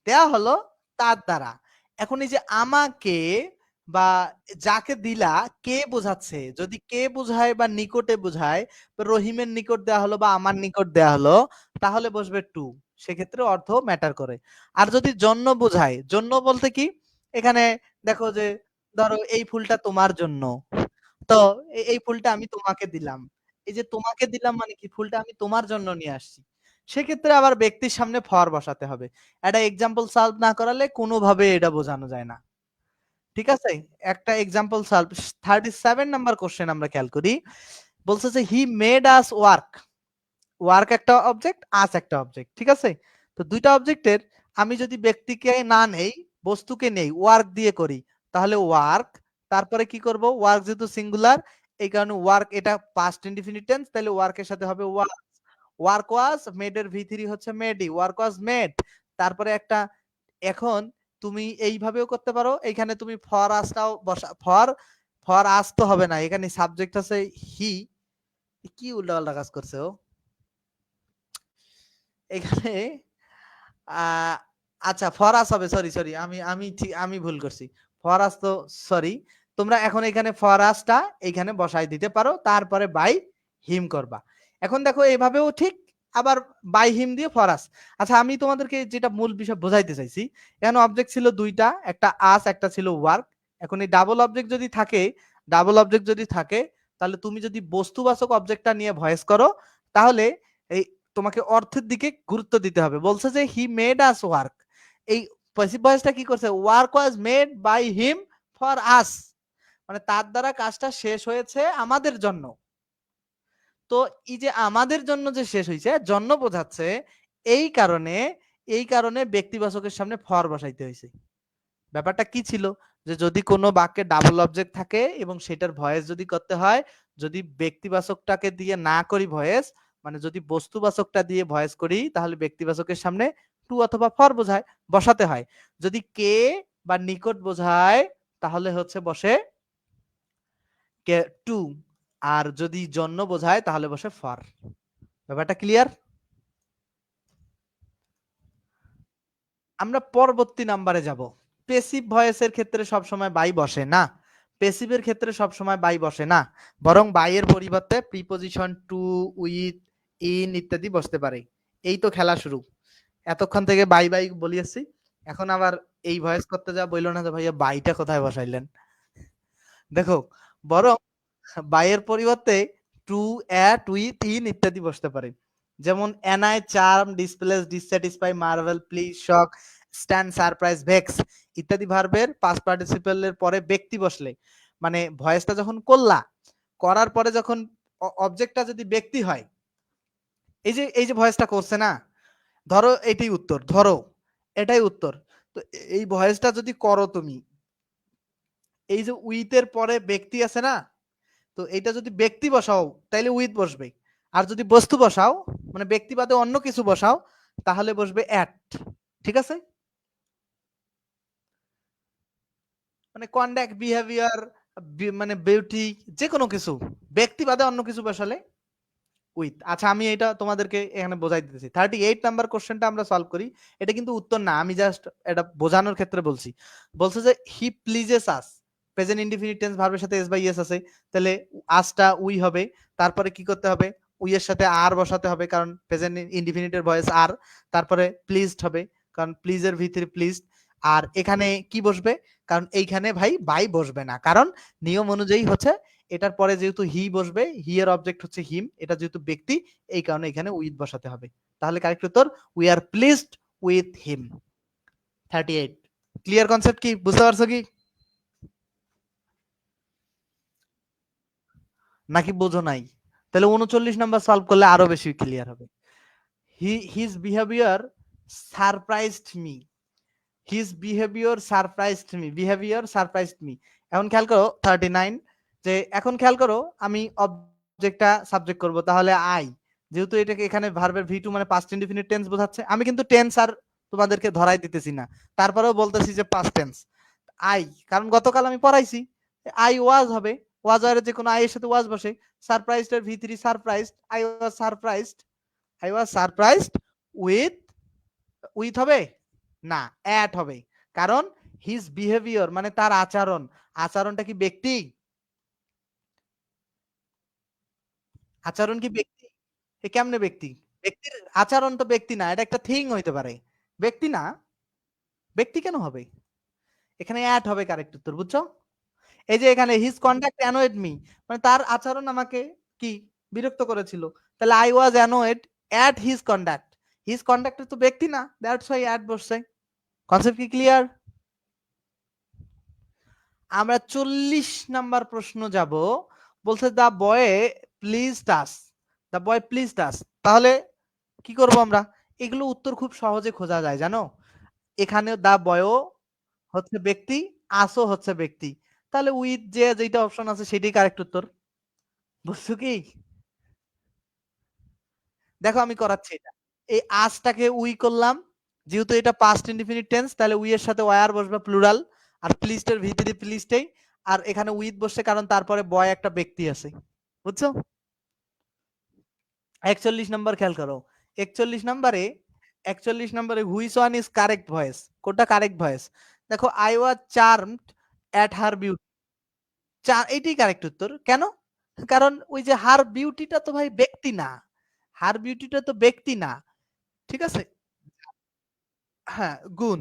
দেয়া হলো তার দ্বারা। এখন এই যে আমাকে বা যাকে দিলা কে বোঝাচ্ছে? যদি কে বোঝায় বা নিকটে বোঝায়, তো রহিমের নিকট দেয়া হলো বা আমার নিকট দেয়া হলো, তাহলে বসবে টু। সেক্ষেত্রে অর্থ ম্যাটার করে। আর যদি জন্য বোঝায়, জন্য বলতে কি? এখানে দেখো যে ধরো এই ফুলটা তোমার জন্য। তো এই ফুলটা আমি তোমাকে দিলাম। এই যে তোমাকে দিলাম মানে কি? ফুলটা আমি তোমার জন্য নিয়ে আসছি। সেক্ষেত্রে আবার ব্যক্তির সামনে ফর বসাতে হবে। একটা এক্সাম্পল সলভ না করালে কোনোভাবে এটা বোঝানো যায় না। ঠিক আছে? একটা এক্সাম্পল সলভ 37 নাম্বার কোশ্চেন আমরা খেয়াল করি। বলছে যে he made us work. Work একটা অবজেক্ট, আস একটা অবজেক্ট। ঠিক আছে? তো দুইটা অবজেক্টের আমি যদি ব্যক্তিকে না নেই, বস্তুকে নেই, ওয়ার্ক দিয়ে করি, তাহলে ওয়ার্ক, তারপরে কি করব? ওয়ার্ক যেহেতু সিঙ্গুলার, এই কারণে ওয়ার্ক এটা পাস্ট ইনডিফিনিট টেন্স, তাহলে ওয়ার্কের সাথে হবে ওয়ার্ক। ওয়ার্ক ওয়াজ, মেড এর ভি3 হচ্ছে মেডি, ওয়ার্ক ওয়াজ মেড। তারপরে একটা, এখন তুমি এইভাবেও করতে পারো, এখানে তুমি ফর আসটাও বসা, ফর আস তো হবে না, এখানে সাবজেক্ট আছে হি। কি উল্টাপাল্টা কাজ করছে ও এখানে। আহ, আচ্ছা ফরাস হবে, সরি সরি, আমি ঠিক আমি ভুল করছি। ফরাস তো সরি। তোমরা এখন এখানে ফরাসটা এখানে বসাই দিতে পারো, তারপরে বাই হিম করবা। এখন দেখো এভাবেও ঠিক, আবার বাই হিম দিয়ে ফরাস। আচ্ছা আমি তোমাদেরকে যেটা মূল বিষয় বোঝাইতে চাইছি, এখানে অবজেক্ট ছিল দুইটা, একটা আস একটা ছিল ওয়ার্ক। এখন এই ডাবল অবজেক্ট যদি থাকে, ডাবল অবজেক্ট যদি থাকে, তাহলে তুমি যদি বস্তুবাচক অবজেক্টটা নিয়ে ভয়েস করো, তাহলে এই তোমাকে অর্থের দিকে গুরুত্ব দিতে হবে। বলছে যে হি মেড আস ওয়ার্ক, এই পজিটিভ ভয়েসটা কি করছে? Work was made by him for us, মানে তার দ্বারা কাজটা শেষ হয়েছে আমাদের জন্য। তো এই যে আমাদের জন্য যে শেষ হয়েছে, জন্য বোঝাচ্ছে, এই কারণে ব্যক্তিবাচকের সামনে ফর বসাইতে হয়েছে। ব্যাপারটা কি ছিল? যে যদি কোনো বাক্যে ডাবল অবজেক্ট থাকে এবং সেটার ভয়েস যদি করতে হয়, যদি ব্যক্তিবাচকটাকে দিয়ে না করি ভয়েস, মানে যদি বস্তুবাচকটা দিয়ে ভয়েস করি, তাহলে ব্যক্তিবাচকের সামনে টু অথবা ফর বোঝায় বসাতে হয়। যদি কে বা নিকট বোঝায়, তাহলে হচ্ছে বসে কে টু। আর যদি জন্য বোঝায় তাহলে বসে ফর। ব্যাপারটা ক্লিয়ার? আমরা পরবর্তী নাম্বারে যাব। পেসিভ ভয়েসের ক্ষেত্রে সবসময় বাই বসে না। পেসিভের ক্ষেত্রে সবসময় বাই বসে না, বরং বাইয়ের পরিবর্তে প্রিপোজিশন টু, উইথ, ইন ইত্যাদি বসতে পারে। এই তো খেলা শুরু। এতক্ষণ থেকে বাই বাই বলি আসছি, এখন আবার এই ভয়েস করতে যা বললো না যে ভাইয়া বাইটা কোথায় বসাইলেন। দেখো, বরং বাইয়ের পরিবর্তে টু, অ্যাট, উইথ, ইন ইত্যাদি বসতে পারে। যেমন annoy, charm, displease, dissatisfy, marvel, please, shock, stand, surprise, vex ইত্যাদি ভার্বের পাস্ট পার্টিসিপেলের পরে ব্যক্তি বসলে, মানে ভয়েসটা যখন করলা, করার পরে যখন অবজেক্টটা যদি ব্যক্তি হয়, এই যে ভয়েসটা করছে না, ধরো এটাই উত্তর, ধরো এটাই উত্তর। তো এই ভয়েসটা যদি করো তুমি, এই যে উইথের পরে ব্যক্তি আছে না, তো এটা যদি ব্যক্তি বসাও তাইলে উইথ বসবে। আর যদি বস্তু বসাও, মানে ব্যক্তি বাদে অন্য কিছু বসাও, তাহলে বসবে অ্যাট। ঠিক আছে? মানে কন্ডাক্ট, বিহেভিয়ার, মানে বিউটি, যে কোনো কিছু ব্যক্তি বাদে অন্য কিছু বসালে উইথ। আচ্ছা আমি এটা তোমাদেরকে এখানে বোঝাই দিতেছি। 38 নাম্বার কোশ্চেনটা আমরা সলভ করি। এটা কিন্তু উত্তর না, আমি জাস্ট এটা বোঝানোর ক্ষেত্রে বলছি। বলছে যে হি প্লিজেস আস, প্রেজেন্ট ইনডিফিনিট টেন্স ভার্বের সাথে এস বাই এস আছে, তাহলে আসটা উই হবে। তারপরে কি করতে হবে? উই এর সাথে আর বসাতে হবে, কারণ প্রেজেন্ট ইনডিফিনিটের ভয়েস আর। তারপরে প্লিজড হবে, কারণ প্লিজের ভিতরে প্লিজড। আর এখানে কি বসবে? কারণ এইখানে ভাই বাই বসবে না, কারণ নিয়ম অনুযায়ী হচ্ছে এটার পরে যেহেতু হি বসবে, হি এর অবজেক্ট হচ্ছে হিম, এটা যেহেতু ব্যক্তি, এই কারণে এখানে উইথ বসাতে হবে। তাহলে কারেক্ট উত্তর we are pleased with him. 38। Clear concept কি, বুঝতে পারছো কি নাকি বোঝো নাই? তাহলে 39 নাম্বার সলভ করলে আরো বেশি ক্লিয়ার হবে। His behaviour surprised me. His behaviour surprised me, behaviour surprised me. এখন খেয়াল করো 39, যে এখন খেয়াল করো আমি অবজেক্টটা সাবজেক্ট করব, তাহলে আই, যেহেতু এটাকে এখানে ভার্বের ভি টু মানে পাস্ট ইনডিফিনিট টেন্স বোঝাচ্ছে, আমি কিন্তু টেন্স আর তোমাদেরকে ধরাই দিতেছি না, তারপরেও বলতেছি যে পাস্ট টেন্স। আই, কারণ গতকাল আমি পড়াইছি আই ওয়াজ হবে, ওয়াজ এর যে কোনো আই এর সাথে ওয়াজ বসে। সারপ্রাইজড এর V three surprised, I was surprised, I was surprised with, with হবে না, অ্যাট হবে। কারণ হিজ বিহেভিয়ার মানে তার আচরণ, আচরণটা কি ব্যক্তি? আচরণ কি ব্যক্তি? এ কেমনে ব্যক্তি? ব্যক্তির আচরণ তো ব্যক্তি না, এটা একটা থিং হইতে পারে, ব্যক্তি না। ব্যক্তি কেন হবে? এখানে অ্যাট হবে কারেক্ট উত্তর, বুঝছো? এই যে এখানে হিজ কন্ডাক্ট অ্যানোয়েড মি, মানে তার আচরণ আমাকে কি বিরক্ত করেছিল, তাহলে I was annoyed at his conduct. His conduct তো ব্যক্তি না, দ্যাটস ওয়াই অ্যাট বসছে। কনসেপ্ট কি ক্লিয়ার? আমরা 40 নাম্বার প্রশ্ন যাব। বলছে দা বয় প্লিজ টাস, দা বয় প্লিজ টাস। তাহলে কি করব আমরা? এগুলো উত্তর খুব সহজে খোঁজা যায় জানো। এখানে দা বয়ও হচ্ছে ব্যক্তি, আসও হচ্ছে ব্যক্তি, তাহলে উইথ যে যেটা অপশন আছে সেটাই কারেক্ট উত্তর। বুঝছো কি? দেখো আমি করাচ্ছি এটা। এই আসটাকে উই করলাম, যেহেতু এটা পাস্ট ইনডিফিনিট টেন্স, তাহলে উই এর সাথে ওয়ার বসবে প্লুরাল, আর প্লিজড এর ভিতরে প্লিজডই, আর এখানে উইথ বসছে কারণ তারপরে বয় একটা ব্যক্তি আছে। বুঝছো? 41 নাম্বার খেয়াল করো। 41 নাম্বারে, 41 নাম্বারে which one is correct voice, কোনটা কারেক্ট ভয়েস? দেখো I was charmed at her beauty, এইটাই কারেক্ট উত্তর। কেন? কারণ ওই যে হার বিউটিটা তো ভাই ব্যক্তি না, হার বিউটিটা তো ব্যক্তি না, ঠিক আছে? হ্যাঁ, গুণ।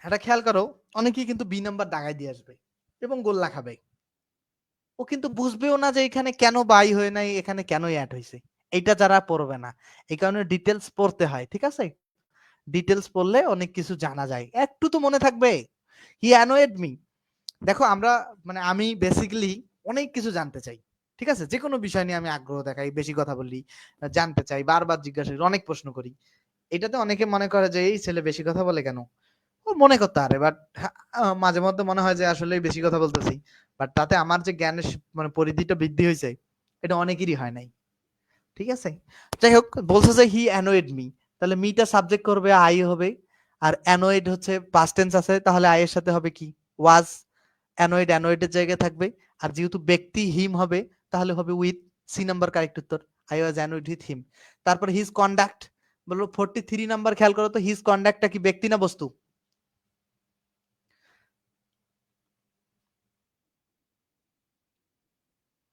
এটা খেয়াল করো, অনেকেই কিন্তু বি নাম্বার দাগাই দিয়ে আসবে এবং গোল্লা খাবে। ও কিন্তু বুঝবেও না যে এখানে কেন বাই হয় নাই, এখানে কেন অ্যাড হয়েছে। এটা যারা পড়বে না, এই কারণে ডিটেলস পড়তে হয়, ঠিক আছে? ডিটেলস পড়লে অনেক কিছু জানা যায়, একটু তো মনে থাকবে। হি অ্যানোয়েড মি। দেখো আমরা, মানে আমি বেসিক্যালি অনেক কিছু জানতে চাই, ঠিক আছে? যে কোনো বিষয় নিয়ে আমি আগ্রহ দেখাই, বেশি কথা বলি, জানতে চাই, বারবার জিজ্ঞাসা করি, অনেক প্রশ্ন করি। এটাতে অনেকে মনে করে যে এই ছেলে বেশি কথা বলে কেন, ও মনে করতে পারে, বাট মাঝে মধ্যে মনে হয় যে আসলে বেশি কথা বলতেছি, বাট তাতে আমার যে জ্ঞানের মানে পরিধিটা বৃদ্ধি হয়েছে, এটা অনেকেরই হয় নাই, ঠিক আছে? যাই হোক, বলছে যে হি অ্যানোয়েড মি, তাহলে মিটা সাবজেক্ট করবে আই হবে, আর অ্যানোয়েড হচ্ছে পাস্ট টেন্স আছে, তাহলে আই এর সাথে হবে কি ওয়াজ, অ্যানোয়েড অ্যানোয়েডের জায়গায় থাকবে, আর যেহেতু ব্যক্তি হিম হবে, তাহলে হবে উইথ, সি নাম্বার কারেক্ট উত্তর, I was annoyed with him. তারপর হিজ কন্ডাক্ট, বলবো 43 নাম্বার খেয়াল করো তো, হিজ কন্ডাক্টটা কি ব্যক্তি না বস্তু?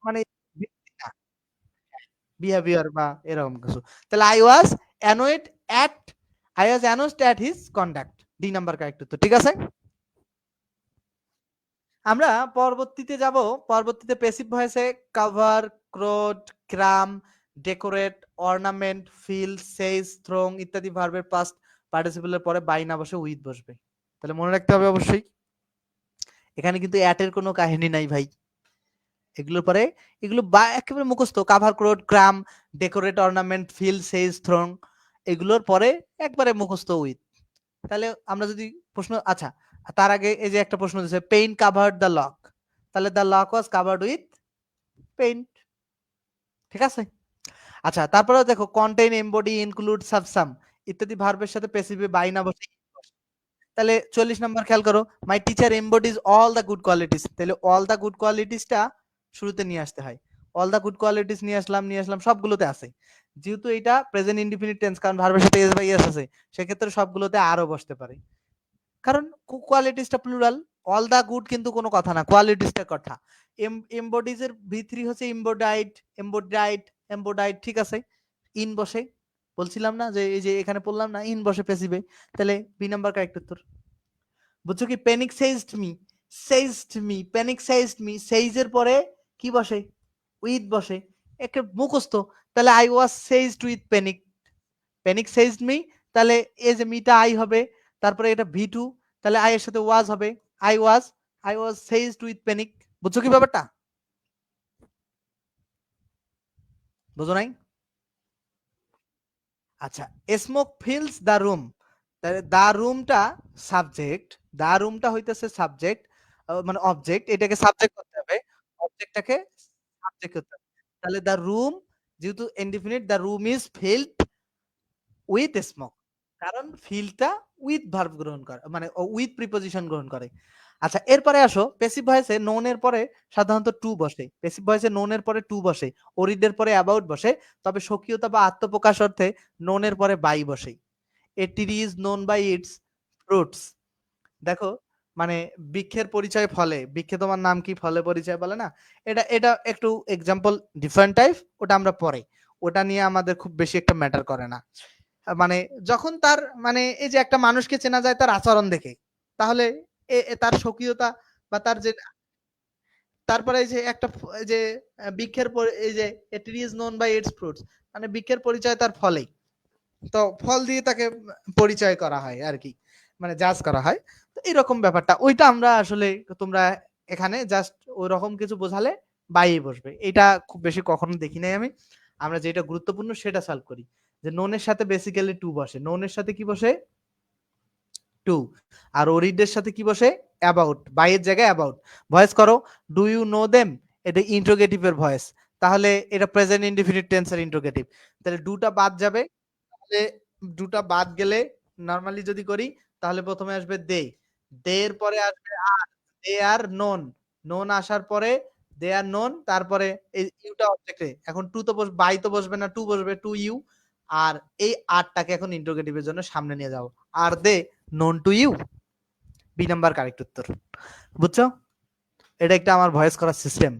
মানে ব্যক্তি না, বিহেভিয়ার বা এরকম কিছু। তাহলে I was annoyed at, I was annoyed at his conduct, D number correct উত্তর, ঠিক আছে? আমরা পরবর্তীতে যাব। পরবর্তীতে প্যাসিভ ভয়েসে cover, crowd, cram, decorate, ornament, fill, seize, throng ইত্যাদি ভার্বের পাস্ট পার্টিসিপেলের পরে বাই না বসে উইথ বসবে। তাহলে মনে রাখতে হবে অবশ্যই, এখানে কিন্তু অ্যাটের কোনো কাহিনী নাই ভাই। এগুলোর পরে, এগুলো বা একেবারে মুখস্থ, cover, crore, cram, decorate, ornament, fill, seize, থ্রোং, এগুলোর পরে একবারে মুখস্থ উইথ। তাহলে আমরা যদি প্রশ্ন, আচ্ছা তার আগে এই যে একটা প্রশ্ন দিয়েছে, পেইন্ট কাভার্ড দ্য লক, তাহলে the lock was covered with paint, ঠিক আছে? আচ্ছা তারপরে দেখো কন্টেইন, এমবডি, ইনক্লুড, সাবসাম ইত্যাদি ভার্বের সাথে প্যাসিভে বাই না বসে, তাহলে 40 নাম্বার খেয়াল করো, my teacher embodies all the good qualities, তাহলে অল দ্য গুড কোয়ালিটিসটা শুরুতে নিয়ে আসতে হয়। অল দ্য গুড কোয়ালিটিস নিয়ে আসলাম, নিয়ে আসলাম, সবগুলোতে আছে। যেহেতু এটা প্রেজেন্ট ইনডিফিনিট টেন্স, কারণ ভার্বের সাথে এস বাই এস আছে, সেক্ষেত্রে সবগুলোতে আরো বসতে পারে, কারণ কোয়ালিটিসটা প্লুরাল। অল দা গুড কিন্তু কোনো কথা না, কোয়ালিটিসটা কথা। এমবডিজ এর ভি3 হচ্ছে এমবডাইড, এমবডাইড, এমবডাইড, ঠিক আছে? ইন বসে, বলছিলাম না যে এই যে এখানে পড়লাম না, ইন বসে প্যাসিভে, তাহলে বি নাম্বার কারেক্ট উত্তর। বুঝছো কি? Panic seized me, seized me, panic seized me, সেইজের পরে কি বসে? উইথ বসে। একে মুখস্থ। তাহলে I was seized with panic. Panic seized me, তাহলে এই যে মিটা আই হবে, তারপরে এটা ভি টু, তাহলে আই এর সাথে ওয়াজ হবে। I was, I was seized with panic. বুঝছো কি ব্যাপারটা? বুঝো নাই? আচ্ছা, স্মোক ফিলস দ্য রুম, তাহলে দ্য রুমটা সাবজেক্ট, দ্য রুমটা হইতেছে সাবজেক্ট, মানে অবজেক্ট, এটাকে সাবজেক্ট করতে হবে, অবজেক্টটাকে সাবজেক্ট করতে হবে। তাহলে দ্য রুম, যেহেতু indefinite, the room is filled with smoke, কারণ ফিলটা উইথ ভার্ব গ্রহণ করে, মানে উইথ প্রিপজিশন গ্রহণ করে। আচ্ছা, এরপরে আসো প্যাসিভ ভয়েসে নোন এর পরে সাধারণত টু বসে। প্যাসিভ ভয়েসে নোন এর পরে টু বসে, ওরিড এর পরে অ্যাবাউট বসে, তবে স্বকীয়তা বা আত্মপ্রকাশ অর্থে নোন এর পরে বাই বসে। A tree is known by its fruits. দেখো, মানে বৃক্ষের পরিচয় ফলে, বৃক্ষে তোমার নাম কি, ফলে পরিচয় বলে না? এটা এটা একটু এক্সাম্পল ডিফারেন্ট টাইপ, ওটা আমরা পরে, ওটা নিয়ে আমাদের খুব বেশি একটা ম্যাটার করে না। মানে যখন তার, মানে এই যে একটা মানুষকে চেনা যায় তার আচরণ দেখে, তাহলে তার স্বকীয়তা বা তার যে, তারপরে এই যে একটা এই যে বৃক্ষের এই যে tree is known by its fruits, মানে বৃক্ষের পরিচয় তার ফলেই, তো ফল দিয়ে তাকে পরিচয় করা হয় আর কি, মানে জাজ করা হয়। তো এরকম ব্যাপারটা, ওইটা আমরা আসলে, তোমরা এখানে জাস্ট ওই রকম কিছু বোঝালে বাইয়ে বসবে, এটা খুব বেশি কখনো দেখি নাই আমি। আমরা যেটা গুরুত্বপূর্ণ সেটা সলভ করি, যে নোনের সাথে বেসিক্যালি টু বসে, নোনের সাথে কি বসে? টু। আর ওরিডের সাথে কি বসে? অ্যাবাউট, বাইয়ের জায়গায় অ্যাবাউট। ভয়েস করো, ডু ইউ নো দেম, এটা ইন্ট্রোগেটিভের ভয়েস, তাহলে এটা প্রেজেন্ট ইনডিফিনিট টেন্সের ইন্ট্রোগেটিভ, তাহলে ডুটা বাদ যাবে, তাহলে দুটা বাদ গেলে নরমালি যদি করি, তাহলে প্রথমে আসবে দে, দে এর পরে আসবে আর, দে আর নোন, নোন আসার পরে দে আর নোন, তারপরে এই ইউটা অবজেক্টে, এখন টু তো বাই তো বসবে না, টু বসবে, টু ইউ। আর এই আরটাকে এখন ইন্টারোগেটিভের জন্য সামনে নিয়ে যাও, আর they known to you, B number correct উত্তর। বুঝছো? এটা একটা আমার ভয়েস করার সিস্টেম,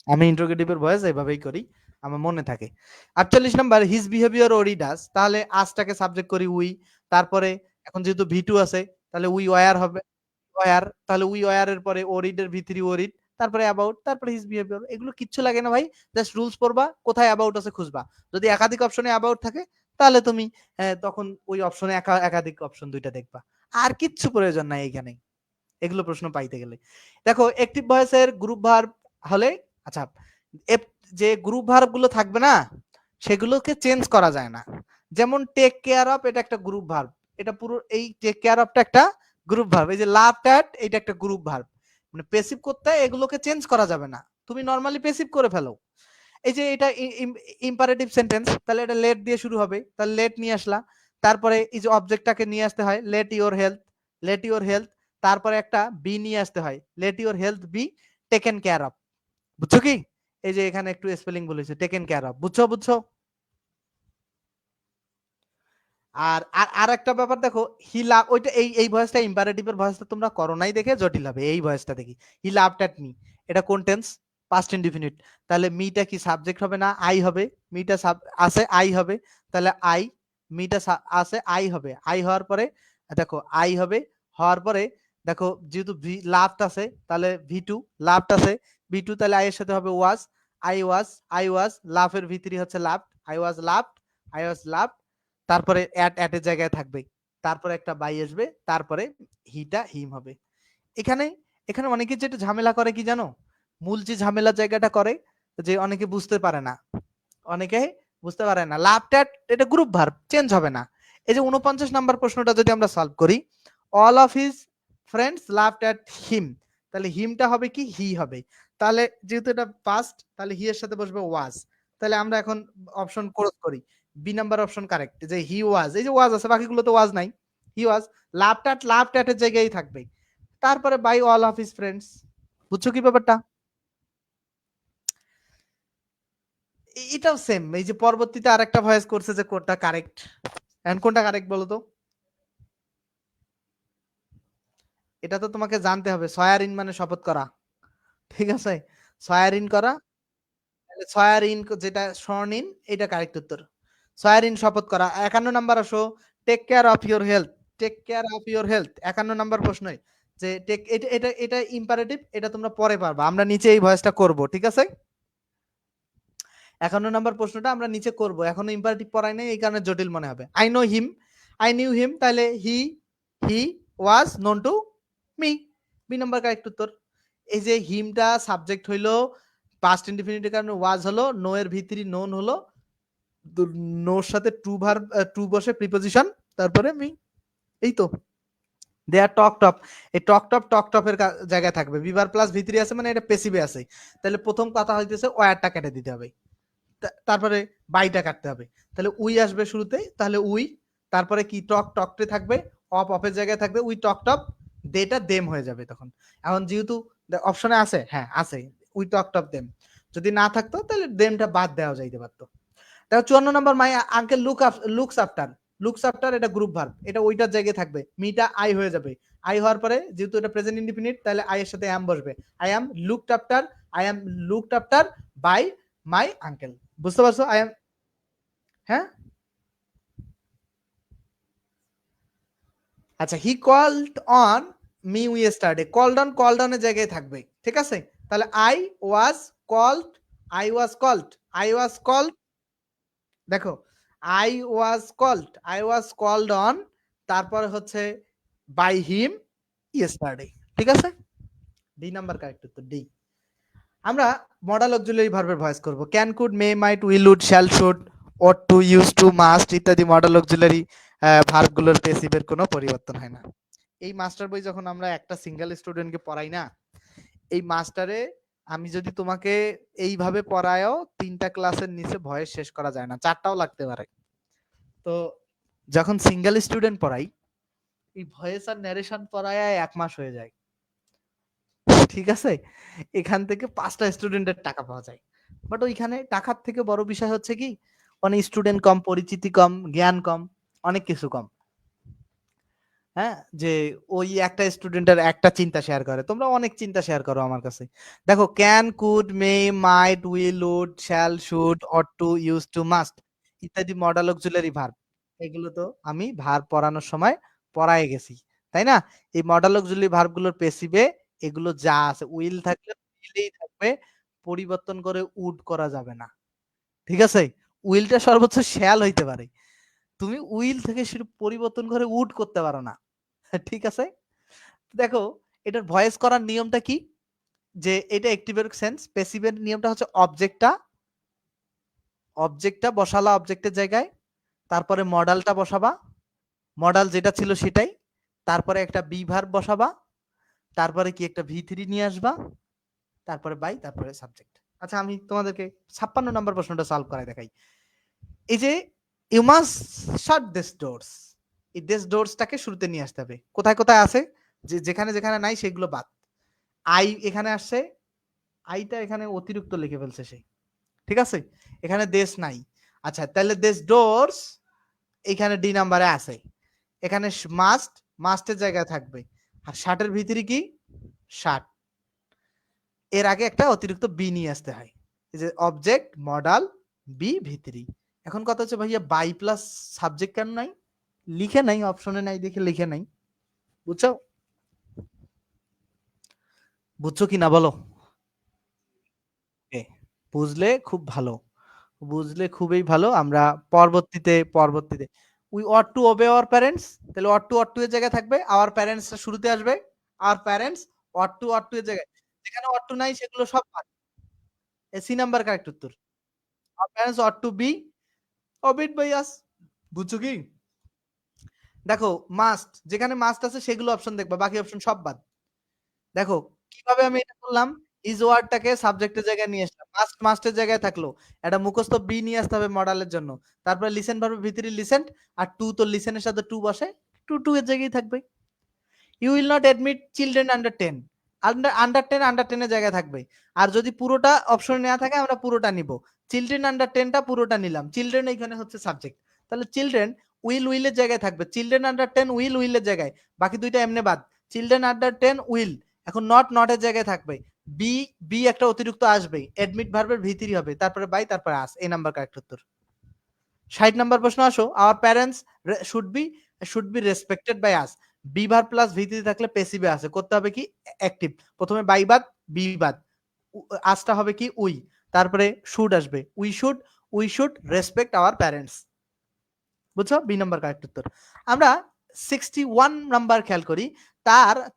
আমি ইন্টারোগেটিভের ভয়েস এইভাবেই করি, আমার মনে থাকে। 48 number, his behaviour or E does, তাহলে আজটাকে সাবজেক্ট করি উই, তারপরে এখন যেহেতু ভি টু আছে, তাহলে উই ওয়ার হবে, ওয়ার, তাহলে উই ওয়ার এর পরে ওরিড এর ভি3 ওরিড, তারপরে অ্যাবাউট, তারপরে হিজ বিহেভিয়ার, এগুলো কিচ্ছু লাগে না ভাই, জাস্ট রুলস পড়বা, কোথায় অ্যাবাউট আছে খুঁজবা, যদি একাধিক অপশনে অ্যাবাউট থাকে, তাহলে তুমি তখন ওই অপশনে একাধিক অপশন দুইটা দেখবা, আর কিচ্ছু প্রয়োজন নাই এখানে এগুলো প্রশ্ন পাইতে গেলে। দেখো, অ্যাক্টিভ ভয়েসের গ্রুপ ভার্ব হলে, আচ্ছা, যে গ্রুপ ভার্ব গুলো থাকবে না, সেগুলোকে চেঞ্জ করা যায় না। যেমন টেক কেয়ার অফ, এটা একটা গ্রুপ ভার্ব, এটা পুরো এই টেক কেয়ার অফটা একটা গ্রুপ ভার্ব, এই যে লাভ দ্যাট, এটা একটা গ্রুপ ভার্ব, মানে পেসিভ করতে এগুলোকে চেঞ্জ করা যাবে না, তুমি নরমালি পেসিভ করে ফেলো। এই যে এটা ইম্পারেটিভ সেন্টেন্স, তাহলে এটা লেট দিয়ে শুরু হবে, তাহলে লেট নিয়ে আসলা, তারপরে এই যে অবজেক্টটাকে নিয়ে আসতে হয়, let your health, let your health, তারপরে একটা বি নিয়ে আসতে হয়, let your health be taken care of. বুঝছো কি? এই যে এখানে একটু স্পেলিং বলেছে, টেকেন কেয়ার অফ, বুঝছো? বুঝছো? আর আর একটা ব্যাপার দেখো, হি লাভ, ওইটা এই ভয়েসটা ইম্পারেটিভের ভয়েসটা তোমরা করো নাই দেখে জটিল হবে, এই ভয়েসটা দেখি, হি লাভড অ্যাট মি, এটা কোন টেন্স? পাস্ট ইনডিফিনিট, তাহলে মিটা কি সাবজেক্ট হবে না আই হবে? মিটা আছে আই হবে, তাহলে আই, মিটা আছে আই হবে, আই হওয়ার পরে দেখো আই হবে, হওয়ার পরে দেখো যেহেতু ভি লাভড আছে, তাহলে ভি টু, লাভড আছে ভি টু, তাহলে আই এর সাথে হবে ওয়াজ, আই ওয়াজ, আই ওয়াজ, লাভের ভি3 হচ্ছে loved, I was loved, I was loved, তারপরে এর জায়গায় থাকবে, তারপরে একটা বাই আসবে, তারপরে হিটা হিম হবে। এখানে এখানে অনেকে যেটা ঝামেলা করে কি জানো, মূল যে ঝামেলার জায়গাটা করে, যে অনেকে বুঝতে পারে না, অনেকে বুঝতে পারে না, লাভ ট্যাট এটা গ্রুপ ভার্ব, চেঞ্জ হবে না। এই যে 49 নাম্বার প্রশ্নটা যদি আমরা সলভ করি, all of his friends loved at him, তাহলে হিমটা হবে কি, হি হবে, তাহলে যেহেতু এটা পাস্ট, তাহলে হি এর সাথে বসবে ওয়াজ, তাহলে আমরা এখন অপশন ক্রস করি, বি নাম্বার অপশন কারেক্ট, যে হি ওয়াজ, এই যে ওয়াজ আছে, বাকিগুলো তো ওয়াজ নাই, হি ওয়াজ, লাভড অ্যাট এর জায়গায় থাকবে, তারপরে by all of his friends. বুঝছো কি ব্যাপারটা? এটাও সেম, এই যে পরবর্তীতে আরেকটা ভয়েস করছে যে কোনটা কারেক্ট, এখন কোনটা কারেক্ট বলো তো? এটা তো তোমাকে জানতে হবে, সয়ারিন মানে শপথ করা, ঠিক আছে, সয়ারিন করা, তাহলে সয়ারিন যেটা স্বর্ণিন, এটা কারেক্ট উত্তর, সয়ারিন শপথ করা। 51 নাম্বার আসো, take care of your health, take care of your health 51 number প্রশ্নই, যে টেক, এটা এটা এটা ইম্পারেটিভ, এটা তোমরা পরে পারবা, আমরা নিচে এই ভয়েসটা করব, ঠিক আছে? 51 নম্বর প্রশ্নটা আমরা নিচে করব, এখনো ইম্পারেটিভ পড়াই নাই, এই কারণে জটিল মনে হবে। I know him, I knew him, তাহলে he was known to me, B number correct উত্তর। এই যে হিমটা সাবজেক্ট হইলো, পাস্ট ইনডিফিনিটের কারণে ওয়াজ হলো, নো এর ভিতরি নোন হলো, নোর সাথে টু ভার্ব টু বসে প্রিপোজিশন, তারপরে মি, এই তো। দে আর টক টপ, এই টক টপের জায়গায় থাকবে, বিভার প্লাস ভিতরি আছে মানে এটা পেসিভে আছে, তাহলে প্রথম কথা হইতেছে ওয়ারটা কেটে দিতে হবে, তারপরে বাইটা কাটতে হবে, তাহলে উই আসবে শুরুতে, তাহলে উই, তারপরে কি টকটে থাকবে, অফের জায়গায় থাকবে উই টক টপ, দেটা দেম হয়ে যাবে তখন। এখন যেহেতু অপশনে আছে, হ্যাঁ আছে, উই টক টপ দেম, যদি না থাকতো তাহলে দেমটা বাদ দেওয়া যাইতে পারতো। তাহলে 54 number, my uncle looks after, looks after এটা গ্রুপ ভার্ব, এটা ওইটার জায়গায় থাকবে, মিটা আই হয়ে যাবে, আই হওয়ার পরে যেহেতু এটা প্রেজেন্ট ইনডিফিনিট, তাহলে আই এর সাথে অ্যাম বসবে, I am looked after, I am looked after by my uncle. বুঝতে পারছো? আই অ্যাম, হ্যাঁ আচ্ছা, he called on me yesterday, called অনের জায়গায় থাকবে, ঠিক আছে? তাহলে I was called, I was called, I was called, দেখো আই ওয়াজ কল্ড অন, তারপরে হচ্ছে বাই হিম ইয়েস্টারডে, ঠিক আছে? ডি নাম্বার কারেক্ট উত্তর, ডি। আমরা মডাল অক্সিলারি ভার্বের ভয়েস করব, can, could, may, might, will, would, shall, should, ought to, used to, must ইত্যাদি মডাল অক্সিলারি ভার্বগুলোর পেসিভের কোনো পরিবর্তন হয় না। এই মাস্টার বই যখন আমরা একটা সিঙ্গেল স্টুডেন্টকে পড়াই না, এই মাস্টারে আমি যদি তোমাকে এইভাবে পড়ায়ও 3টা ক্লাসের নিচে ভয়েস শেষ করা যায় না, 4টাও লাগতে পারে। তো যখন সিঙ্গেল স্টুডেন্ট পড়াই, এই ভয়েস আর ন্যারেশন পড়ায় 1 মাস হয়ে যায়, ঠিক আছে? এখান থেকে 5টা স্টুডেন্টের টাকা পাওয়া যায়। বাট ওইখানে টাকার থেকে বড় বিষয় হচ্ছে কি, অনেক স্টুডেন্ট কম, পরিচিতি কম, জ্ঞান কম, অনেক কিছু কম। হ্যাঁ, যে ওই একটা স্টুডেন্টের একটা চিন্তা শেয়ার করে, তোমরা অনেক চিন্তা শেয়ার করো আমার কাছে। দেখো, can, could, may, might, will, would, shall, should, ought to, used to, must ইত্যাদি মডাল অক্সিলারি ভার্ব, এগুলো তো আমি ভার্ব পড়ানোর সময় পড়ায় গেছি, তাই না? এই মডাল অক্সিলারি ভার্ব গুলোর পেসিভে এগুলো যা আছে, উইল থাকলে উইলেই থাকবে, পরিবর্তন করে উড করা যাবে না, ঠিক আছে? উইলটা সর্বোচ্চ শ্যাল হইতে পারে, তুমি উইল থেকে শুরু পরিবর্তন করে উড করতে পারো না, ঠিক আছে? দেখো, এটার ভয়েস করার নিয়মটা কি, যে এটা অ্যাক্টিভের সেন্স, প্যাসিভের নিয়মটা হচ্ছে অবজেক্টটা বসালা অবজেক্টের জায়গায়, তারপরে মডালটা বসাবা, মডাল যেটা ছিল সেটাই, তারপরে একটা বি ভার্ব বসাবা, তারপরে কি একটা ভি3 নিয়ে আসবা, তারপরে বাই, তারপরে সাবজেক্ট। আচ্ছা, আমি তোমাদেরকে 56 নম্বর প্রশ্নটা সলভ করে দেখাই। এই যে you must shut this doors, এই দিস ডোরসটাকে শুরুতে নিয়ে আসতে হবে, কোথায় কোথায় আছে, যে যেখানে যেখানে নাই সেগুলো বাদ। আই এখানে আসছে, আইটা এখানে অতিরিক্ত লিখে ফেলছে সে, ঠিক আছে? এখানে দেশ নাই। আচ্ছা, তাহলে দেশ ডোরস এখানে ডি নাম্বারে আছে, এখানে মাস্টের জায়গায় থাকবে, আর শার্টের ভিতরে কি শার্ট, এর আগে একটা অতিরিক্ত বি নিয়ে আসতে হয়, এই যে অবজেক্ট মডাল বি ভিতরি। এখন কথা হচ্ছে ভাইয়া বাই প্লাস সাবজেক্ট কেন নাই, লিখে নাই, অপশনে নাই দেখে লিখে নাই, বুঝছো? বুঝছো কি না বলো? বুঝলে খুব ভালো, বুঝলে খুবই ভালো। আমরা পরবর্তীতে we ought to obey our parents, তাহলে অট টু এর জায়গায় থাকবে, আওয়ার প্যারেন্টসটা শুরুতে আসবে, আওয়ার প্যারেন্টস অট টু এর জায়গায়, যেখানে অট টু নাই সেগুলো সব বাদ, সি নাম্বার কারেক্ট উত্তর। Our parents ought to be obeyed by us, বুঝছো কি? দেখো, মাস্ট, যেখানে মাস্ট আছে সেগুলো অপশন দেখবা, বাকি অপশন সব বাদ। দেখো কিভাবে আমি এটা করলাম, ইজ ওয়ার্ডটাকে সাবজেক্টের জায়গায় নিয়ে আসলাম, মাস্টের জায়গায় থাকলো, এটা মুখস্থ বি নিয়ে আসতে হবে মডেলের জন্য, তারপরে লিসেন ভার্বের ভিতরে লিসেন্ট, আর টু তো লিসেনের সাথে টু বসে, টু এর জায়গায় থাকবে। You will not admit children under 10, under 10 এর জায়গায় থাকবে, আর যদি পুরোটা অপশন নেওয়া থাকে আমরা পুরোটা নিব, চিলড্রেন আন্ডার 10টা পুরোটা নিলাম, চিলড্রেন এখানে হচ্ছে সাবজেক্ট, তাহলে চিলড্রেন উইলের জায়গায় থাকবে, চিলড্রেন আন্ডার 10 উইলের জায়গায়, বাকি দুইটা এমনি বাদ, চিলড্রেন আন্ডার 10 উইল, এখন নটের জায়গায় থাকবে, বি বি একটা অতিরিক্ত আসবে, এডমিট ভার্বের ভিতরি হবে, তারপরে বাই, তারপরে আস, এই নাম্বার কারেক্ট উত্তর। 60 নম্বর প্রশ্ন আসো, our parents should be respected by us, be verb plus ভিতরি থাকলে পেসিভে আছে, করতে হবে কি অ্যাক্টিভ, প্রথমে বাই বাদ বি বাদ, আসটা হবে কি উই, তারপরে শুড আসবে, we should respect our parents. বুঝছো? বি নাম্বার কারেক্ট উত্তর। আমরা 61 নাম্বার খেয়াল করি।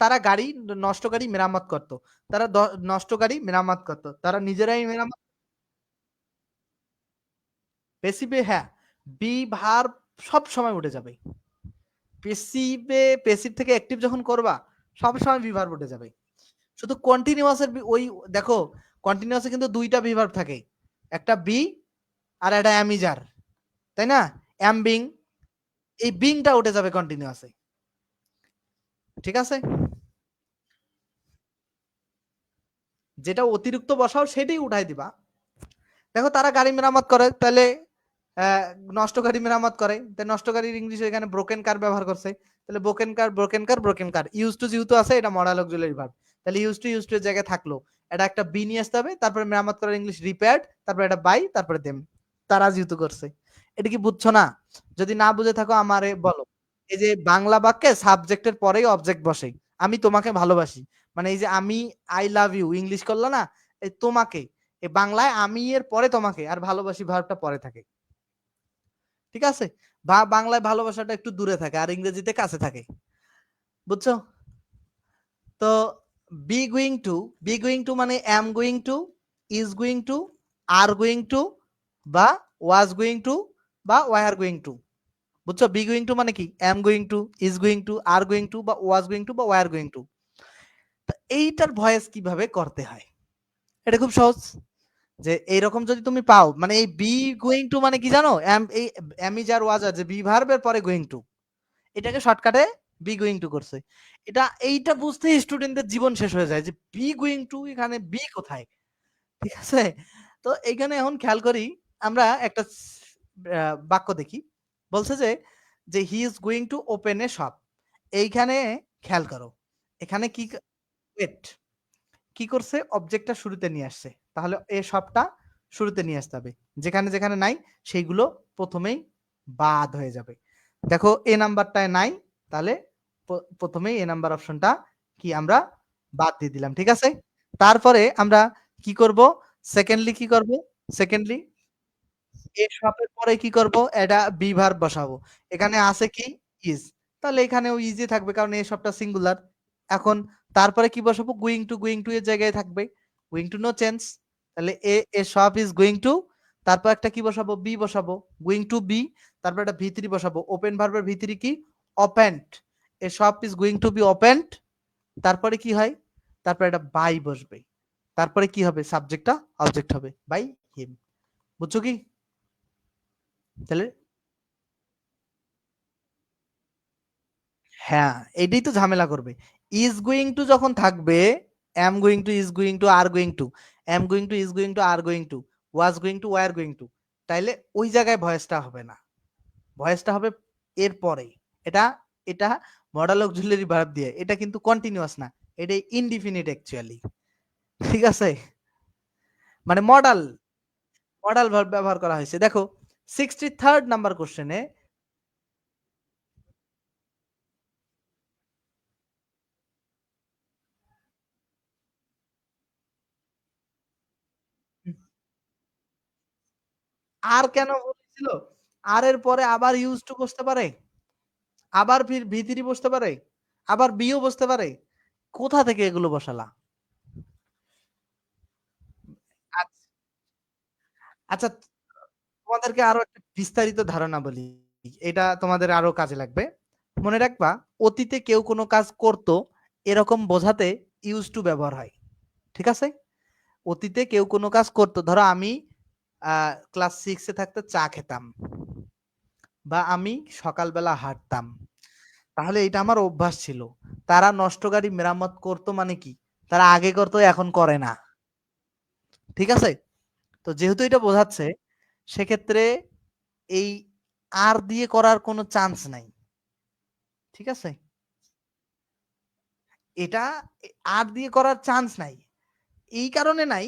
তারা গাড়ি নষ্ট গাড়ি মেরামত করত। তারা নষ্ট গাড়ি মেরামত করত। তারা নিজেরাই মেরামত। পেসিভে হ্যাঁ, বি ভার্ব সব সময় উঠে যাবে। পেসিভ থেকে অ্যাক্টিভ যখন করবা সব সময় বি ভার্ব উঠে যাবে। শুধু কন্টিনিউয়াসের ওই দেখো, কন্টিনিউয়াসে কিন্তু দুইটা বি ভার্ব থাকে, একটা বি আর একটা অ্যামিজার, তাই না? অ্যাম বিং, এই বিংটা উঠে যাবে কন্টিনিউয়াসে। ঠিক আছে, যেটা অতিরিক্ত বসাও সেটাই উঠাই দিবা। দেখো তারা গাড়ি মেরামত করে, তাহলে নষ্ট গাড়ি মেরামত করে, তাই নষ্ট গাড়ির ইংলিশ এখানে ব্রোকেন কার ব্যবহার করছে, তাহলে ব্রোকেন কার ইউজ টু যেহেতু আছে, এটা মডাল অক্সিলারি ভার্ব, তাহলে ইউজ টু এর জায়গায় থাকলো, এটা একটা বি নিয়ে আসতে হবে, তারপরে মেরামত করার ইংলিশ রিপেয়ার্ড, তারপরে এটা বাই, তারপরে দেম। তারা যেহেতু করছে, এটা কি বুঝছো না? যদি না বুঝে থাকো আমারে বলো। এই যে বাংলা বাক্যে সাবজেক্টের পরেই অবজেক্ট বসে। আমি তোমাকে ভালোবাসি, মানে এই যে আমি আই লাভ ইউ ইংলিশ করলো না, এই তোমাকে, এই বাংলায় আমি এর পরে তোমাকে, আর ভালোবাসি ভার্বটা পরে থাকে। ঠিক আছে, বা বাংলায় ভালোবাসাটা একটু দূরে থাকে আর ইংরেজিতে কাছে থাকে। বুঝছো? তো be going to, be going to মানে am going to, is going to, are going to, বা ওয়াজ গোয়িং টু, বা ওয়ার গোয়িং টু। বুঝছো? বি গোয়িং টু মানে কি? Am going to, is going to, are going to, বা ওয়াজ গোয়িং টু, বা ওয়ার গোয়িং টু। এইটার ভয়েস কিভাবে করতে হয়, এটা খুব সহজ। যে এইরকম যদি তুমি পাও, মানে এই বি গোয়িং টু মানে কি জানো? এই এমিজ আর ওয়াজ আছে বি ভার্বের পরে গোয়িং টু, এটাকে শর্টকাটে বি গোয়িং টু করছে। এইটা বুঝতে স্টুডেন্টদের জীবন শেষ হয়ে যায়, যে বি গোয়িং টু, এখানে বি কোথায়? ঠিক আছে, তো এইখানে এখন খেয়াল করি, আমরা একটা বাক্য দেখি। বলছে যে যে he is going to open A shop. এইখানে খেয়াল করো, এখানে কি ওয়েট, কি করছে? অবজেক্টটা শুরুতে নিয়ে আসছে, তাহলে এ সবটা শুরুতে নিয়ে আসতে হবে। যেখানে যেখানে নাই সেইগুলো প্রথমেই বাদ হয়ে যাবে। দেখো এ নাম্বারটায় নাই, তাহলে প্রথমেই এ নাম্বার অপশনটা কি আমরা বাদ দিয়ে দিলাম। ঠিক আছে, তারপরে আমরা কি করব? সেকেন্ডলি কি করব? সেকেন্ডলি এ সবের পরে কি করব? এটা বি ভার্ব বসাবো। এখানে আছে কি? ইজ, তাহলে এখানেও ইজি থাকবে, কারণ এ সবটা সিঙ্গুলার। এখন তারপরে কি বসাবো? গোয়িং টু এর জায়গায় থাকবে, গোয়িং টু নো চেঞ্জ, তাহলে এ সব ইজ গোয়িং টু, তারপর একটা কি বসাবো? বি বসাবো, গোয়িং টু বি, তারপর একটা ভি3 বসাবো। ওপেন ভার্বের ভি3 কি? ওপেন্ড। এ সব is going to be opened, তারপরে কি হয়? তারপর এটা বাই বসবে, তারপরে কি হবে? সাবজেক্টটা অবজেক্ট হবে, বাই হিম। বুঝছো কি? তাহলে হ্যাঁ, এটাই তো ঝামেলা করবে। ইজ গোয়িং টু যখন থাকবে, M going to, is going to, are going two, M going to, is going to, are going two, was going two, war going two, তাইলে ওই জায়গায় ভয়েসটা হবে না, ভয়েসটা হবে এর পরে। এটা এটা মডাল অক্সিলারি ভার্ব দিয়ে, এটা কিন্তু কন্টিনিউয়াস না, এটা ইনডিফিনিট অ্যাকচুয়ালি। ঠিক আছে, মানে মডাল ভার্ব ব্যবহার করা হয়েছে। দেখো 63rd নাম্বার কোশ্চেনে আর কেন বলেছিল? আর এর পরে আবার ইউজ টু বসতে পারে, আবার ভি3 বসতে পারে, আবার বিও বসতে পারে। কোথা থেকে এগুলো বসালা? আচ্ছা, আচ্ছা, তোমাদেরকে আরো একটা বিস্তারিত ধারণা বলি, এটা তোমাদের আরো কাজে লাগবে। মনে রাখবা, অতীতে কেউ কোনো কাজ করত, এরকম বোঝাতে ইউজ টু ব্যবহার হয়। ঠিক আছে, অতীতে কেউ কোনো কাজ করতো, ধরো আমি ক্লাস 6 এ থাকতে চা খেতাম, বা আমি সকালবেলা হাঁটতাম, তাহলে এটা আমার অভ্যাস ছিল। তারা নষ্ট গাড়ি মেরামত করতো মানে কি? তারা আগে করতো, এখন করে না। ঠিক আছে, তো যেহেতু এটা বোঝাচ্ছে, সেক্ষেত্রে এই আর দিয়ে করার কোনো চান্স নাই। ঠিক আছে, এটা আর দিয়ে করার চান্স নাই। এই কারণে নাই,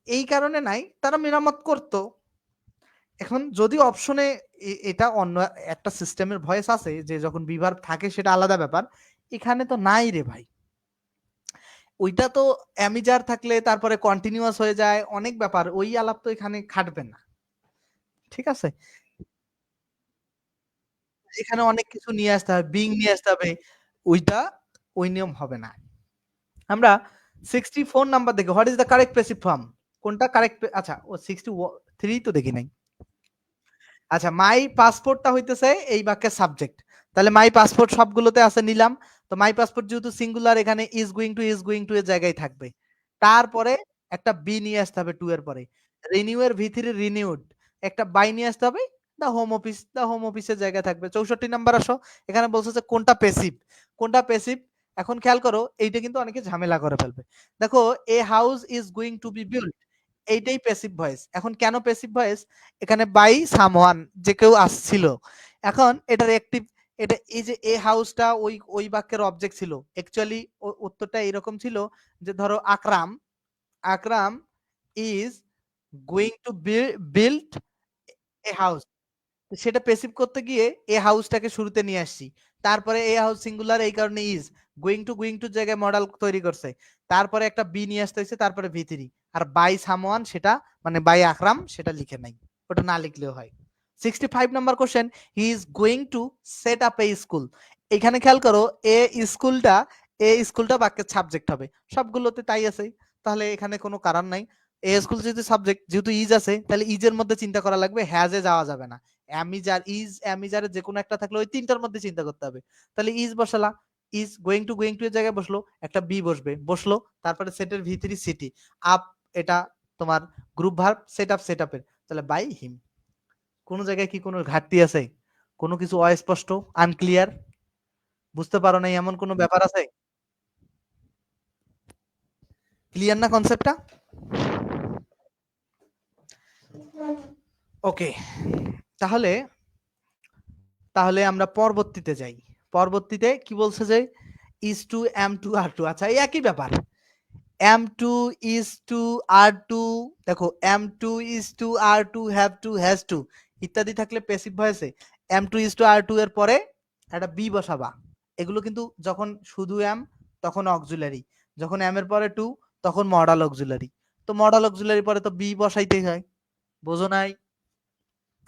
এই কারণে নাই, তারা মেরামত করতো। এখন যদি অপশনে এটা অন্য একটা সিস্টেমের ভয়েস আছে, যে যখন বিভার থাকে সেটা আলাদা ব্যাপার, এখানে তো নাই রে ভাই। ওইটা তো অ্যামিজার থাকলে তারপরে কন্টিনিউয়াস হয়ে যায়, অনেক ব্যাপার, ওই আলাপ তো এখানে খাটবে না। ঠিক আছে, এখানে অনেক কিছু নিয়ে আসতে হবে, বিং নিয়ে আসতে হবে, ওইটা ওই নিয়ম হবে না। আমরা 64 নাম্বার দেখি, what is the correct passive form, কোনটা কারেক্ট, আচ্ছা ও 63 তো দেখি নাই। আচ্ছা, মাই পাসপোর্টটা হইতেছে এই বাক্যের সাবজেক্ট, তাহলে মাই পাসপোর্ট সবগুলোতে আছে নিলাম। তো মাই পাসপোর্ট যেহেতু সিঙ্গুলার, এখানে ইজ গোয়িং টু এর জায়গায় থাকবে। তারপরে একটা বি নিয়ে আসতে হবে টু এর পরে, রিনিউ এর ভিতরে রিনিউড, একটা বাই নিয়ে আসতে হবে, দা হোম অফিসের জায়গায় থাকবে। 64 নাম্বার আসো, এখানে বলছে যে কোনটা প্যাসিভ, কোনটা প্যাসিভ। এখন খেয়াল করো, এইটা কিন্তু অনেকে ঝামেলা করে ফেলবে। দেখো, a house is going to be built, এইটাই প্যাসিভ ভয়েস। এখন কেন প্যাসিভ ভয়েস, এখানে বাই সামওয়ান, যে কেউ আসছিল। এখন এটার অ্যাক্টিভ, এটা এই যে এ হাউসটা ওই ওই বাক্যের অবজেক্ট ছিল, অ্যাকচুয়ালি উত্তরটা এরকম ছিল যে ধরো Akram, Akram is going to build a house, সেটা প্যাসিভ করতে গিয়ে এ হাউসটাকে শুরুতে নিয়ে আসছি, তারপরে এ হাউস সিঙ্গুলার এই কারণে ইজ গোয়িং টু জায়গায় মডেল তৈরি করছে, তারপরে একটা বি নিয়ে আসতে হয়েছে, তারপরে ভি3, আর বাই সামওয়ান সেটা মানে বাই আকরাম সেটা লিখে নাই, ওটা না লিখলেও হয়। 65 number question, he is going two set up A school. এখানে খেয়াল করো, স্কুলটা স্কুলটা বাক্যের সাবজেক্ট হবে, সবগুলোতে তাই আছে, তাহলে এখানে কোনো কারণ নাই। স্কুল যেহেতু সাবজেক্ট, যেহেতু ইজ আছে, তাহলে ইজের মধ্যে চিন্তা করা লাগবে, হ্যাজে যাওয়া যাবে না। অ্যামিজারের যে কোনো একটা থাকলে ওই তিনটার মধ্যে চিন্তা করতে হবে। তাহলে ইজ বসালা, গোয়িং টু এর জায়গায় বসলো, একটা বি বসলো, তারপরে সেটের ভি3 সিটি, আপ, এটা তোমার গ্রুপ ভার্ব, সেট আপের, তাহলে বাই হিম। কোন জায়গায় কি কোনো ঘাটতি আছে, কোনো কিছু অস্পষ্ট, আনক্লিয়ার, বুঝতে পারো নাই এমন কোনো ব্যাপার আছে? ক্লিয়ার না কনসেপ্টটা? ওকে, তাহলে তাহলে আমরা পরবর্তীতে যাই। পরবর্তীতে কি বলছে যে is to, am to, are to, আচ্ছা এই একই ব্যাপার, am to, is to, are to, দেখো am to, is to, are to, have to, has to ইত্যাদি থাকলে প্যাসিভ ভয়েসে am to, is to, are to এর পরে একটা বি বসাবা। এগুলো কিন্তু যখন শুধু এম তখন অক্সিলারি, যখন এম এর পরে টু তখন মডাল অক্সিলারি, তো মডাল অক্সিলারি পরে তো বি বসাইতেই হয়, বোঝো নাই?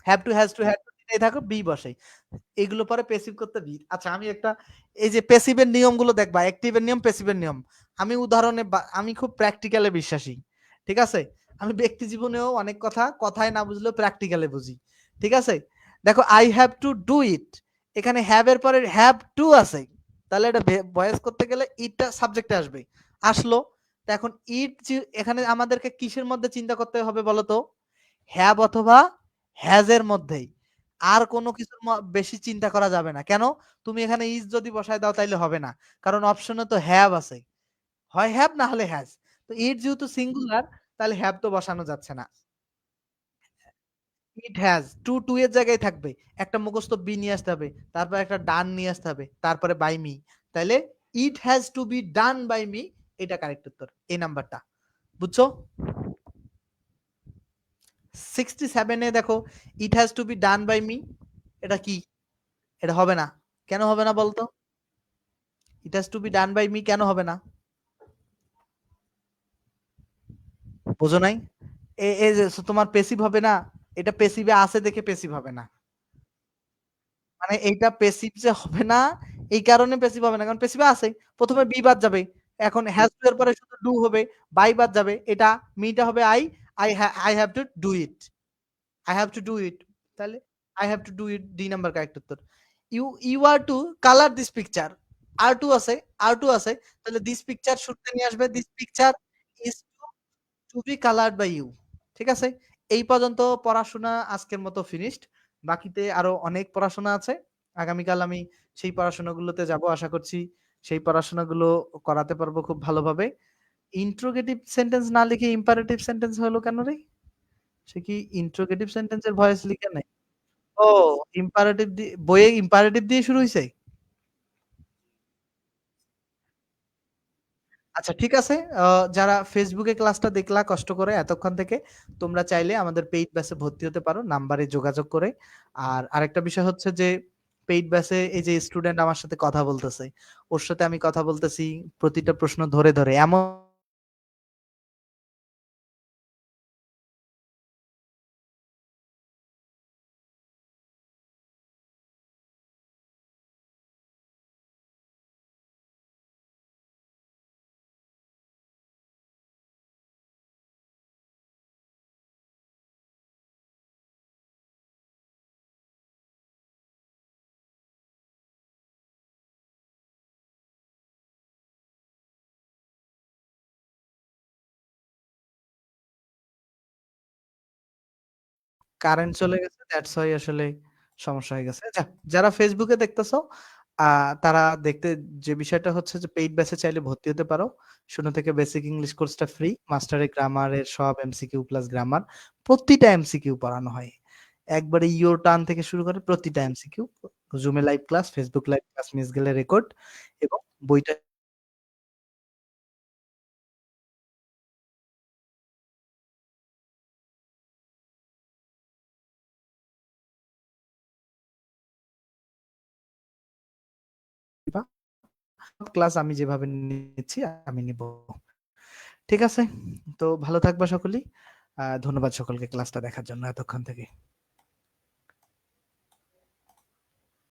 হ্যাভ টু যেটাই থাকো বি বসাই, এগুলো পরে প্যাসিভ করতে বি। আচ্ছা আমি একটা, এই যে প্যাসিভের নিয়মগুলো দেখবা, অ্যাক্টিভের নিয়ম, প্যাসিভের নিয়ম, আমি উদাহরণে আমি খুব প্র্যাকটিক্যালে বিশ্বাসী, ঠিক আছে? আমি ব্যক্তি জীবনেও অনেক কথা কথায় না বুঝলেও প্র্যাকটিক্যালে বুঝি, ঠিক আছে? দেখো, আই হ্যাভ টু ডু ইট, এখানে হ্যাভ এর পরে হ্যাভ টু আছে, তাহলে এটা ভয়েস করতে গেলে ইটটা সাবজেক্টে আসবে, আসলো। তো এখন ইট, এখানে আমাদেরকে কিসের মধ্যে চিন্তা করতে হবে বলতো, হ্যাভ অথবা হ্যাজ এর মধ্যেই, আর কোনো কিছুর বেশি চিন্তা করা যাবে না। কেন? তুমি এখানে ইজ যদি বসায় দাও তাইলে হবে না, কারণ অপশনে তো হ্যাভ আছে, হয় হ্যাভ না হলে হ্যাজ। তো ইট যেহেতু সিঙ্গুলার, তাহলে হ্যাভ তো বসানো যাচ্ছে না। ইট হ্যাজ টু এর জায়গায় থাকবে, একটা মুখস্থ বি নিয়ে আসতে হবে, তারপর একটা ডান নিয়ে আসতে হবে, তারপরে বাই মি, তাহলে it has to be done by me, এটা কারেক্ট উত্তর, এই নাম্বারটা, বুঝছো? 67 এ দেখো, it has to be done by me, এটা কি? এটা হবে না, কেন হবে না বলতো? It has to be done by me কেন হবে না, বোঝো নাই? এই যে তোমার পেসিভ হবে না, এটা পেসিভে আছে দেখে পেসিভ হবে না, মানে এইটা পেসিভ যে হবে না, এই কারণে পেসিভ হবে না, কারণ পেসিভে আছে, প্রথমে বি বাদ যাবে, এখন হ্যাজ টু এর পরে শুধু ডু হবে, বাই বাদ যাবে, এটা মিটা হবে I have to do it, I have to do it, তাহলে I have to do it, the number correct উত্তর। You are to colour this picture, are to আছে, তাহলে দিস পিকচার শুরুতে নিয়ে আসবে, this picture is to be coloured by you, ঠিক আছে? এই পর্যন্ত পড়াশোনা আজকের মতো ফিনিশড, বাকিতে আরো অনেক পড়াশোনা আছে, আগামীকাল আমি সেই পড়াশোনাগুলোতে যাব আশা করছি, সেই পড়াশোনাগুলো করাতে পারবো খুব ভালোভাবে। ইন্ট্রোগেটিভ সেন্টেন্স না লিখে ইম্পারেটিভ সেন্টেন্স হলো কেন রে? সে কি ইন্ট্রোগেটিভ সেন্টেন্সের ভয়েস লিখে নাই? ও, ইম্পারেটিভ দিয়ে বইয়ে ইম্পারেটিভ দিয়ে শুরু হইছে? আচ্ছা ঠিক আছে। যারা ফেসবুকে ক্লাসটা দেখলা কষ্ট করে এতক্ষণ থেকে, তোমরা চাইলে আমাদের পেইড ব্যাচে ভর্তি হতে পারো নাম্বারে যোগাযোগ করে। আর আরেকটা বিষয় হচ্ছে যে পেইড ব্যাচে এই যে স্টুডেন্ট আমার সাথে কথা বলতেছে। ওর সাথে আমি কথা বলতেছি প্রতিটা প্রশ্ন ধরে, ধরে। এমন কারেন্ট চলে গেছে। দ্যাটস হোয়াই আসলে সমস্যা হয়ে গেছে। যারা Facebook এ দেখতেছো আ তারা দেখতে যে বিষয়টা হচ্ছে যে পেইড ব্যাচে চাইলে ভর্তি হতে পারো। ০ থেকে বেসিক ইংলিশ কোর্সটা ফ্রি। মাস্টারে গ্রামারের সব এমসিকিউ প্লাস গ্রামার। প্রতিটা এমসিকিউ পড়ানো হয়। একবারে ইওর টার্ন থেকে শুরু করে প্রতিটা এমসিকিউ। জুমে live class, Facebook live class miss গেলে রেকর্ড এবং বইটা দিবা। ক্লাস আমি যেভাবে নিচ্ছি আমি নিব। ঠিক আছে? তো ভালো থাকবা সকলেই। ধন্যবাদ সকলকে ক্লাসটা দেখার জন্য এতক্ষণ থেকে।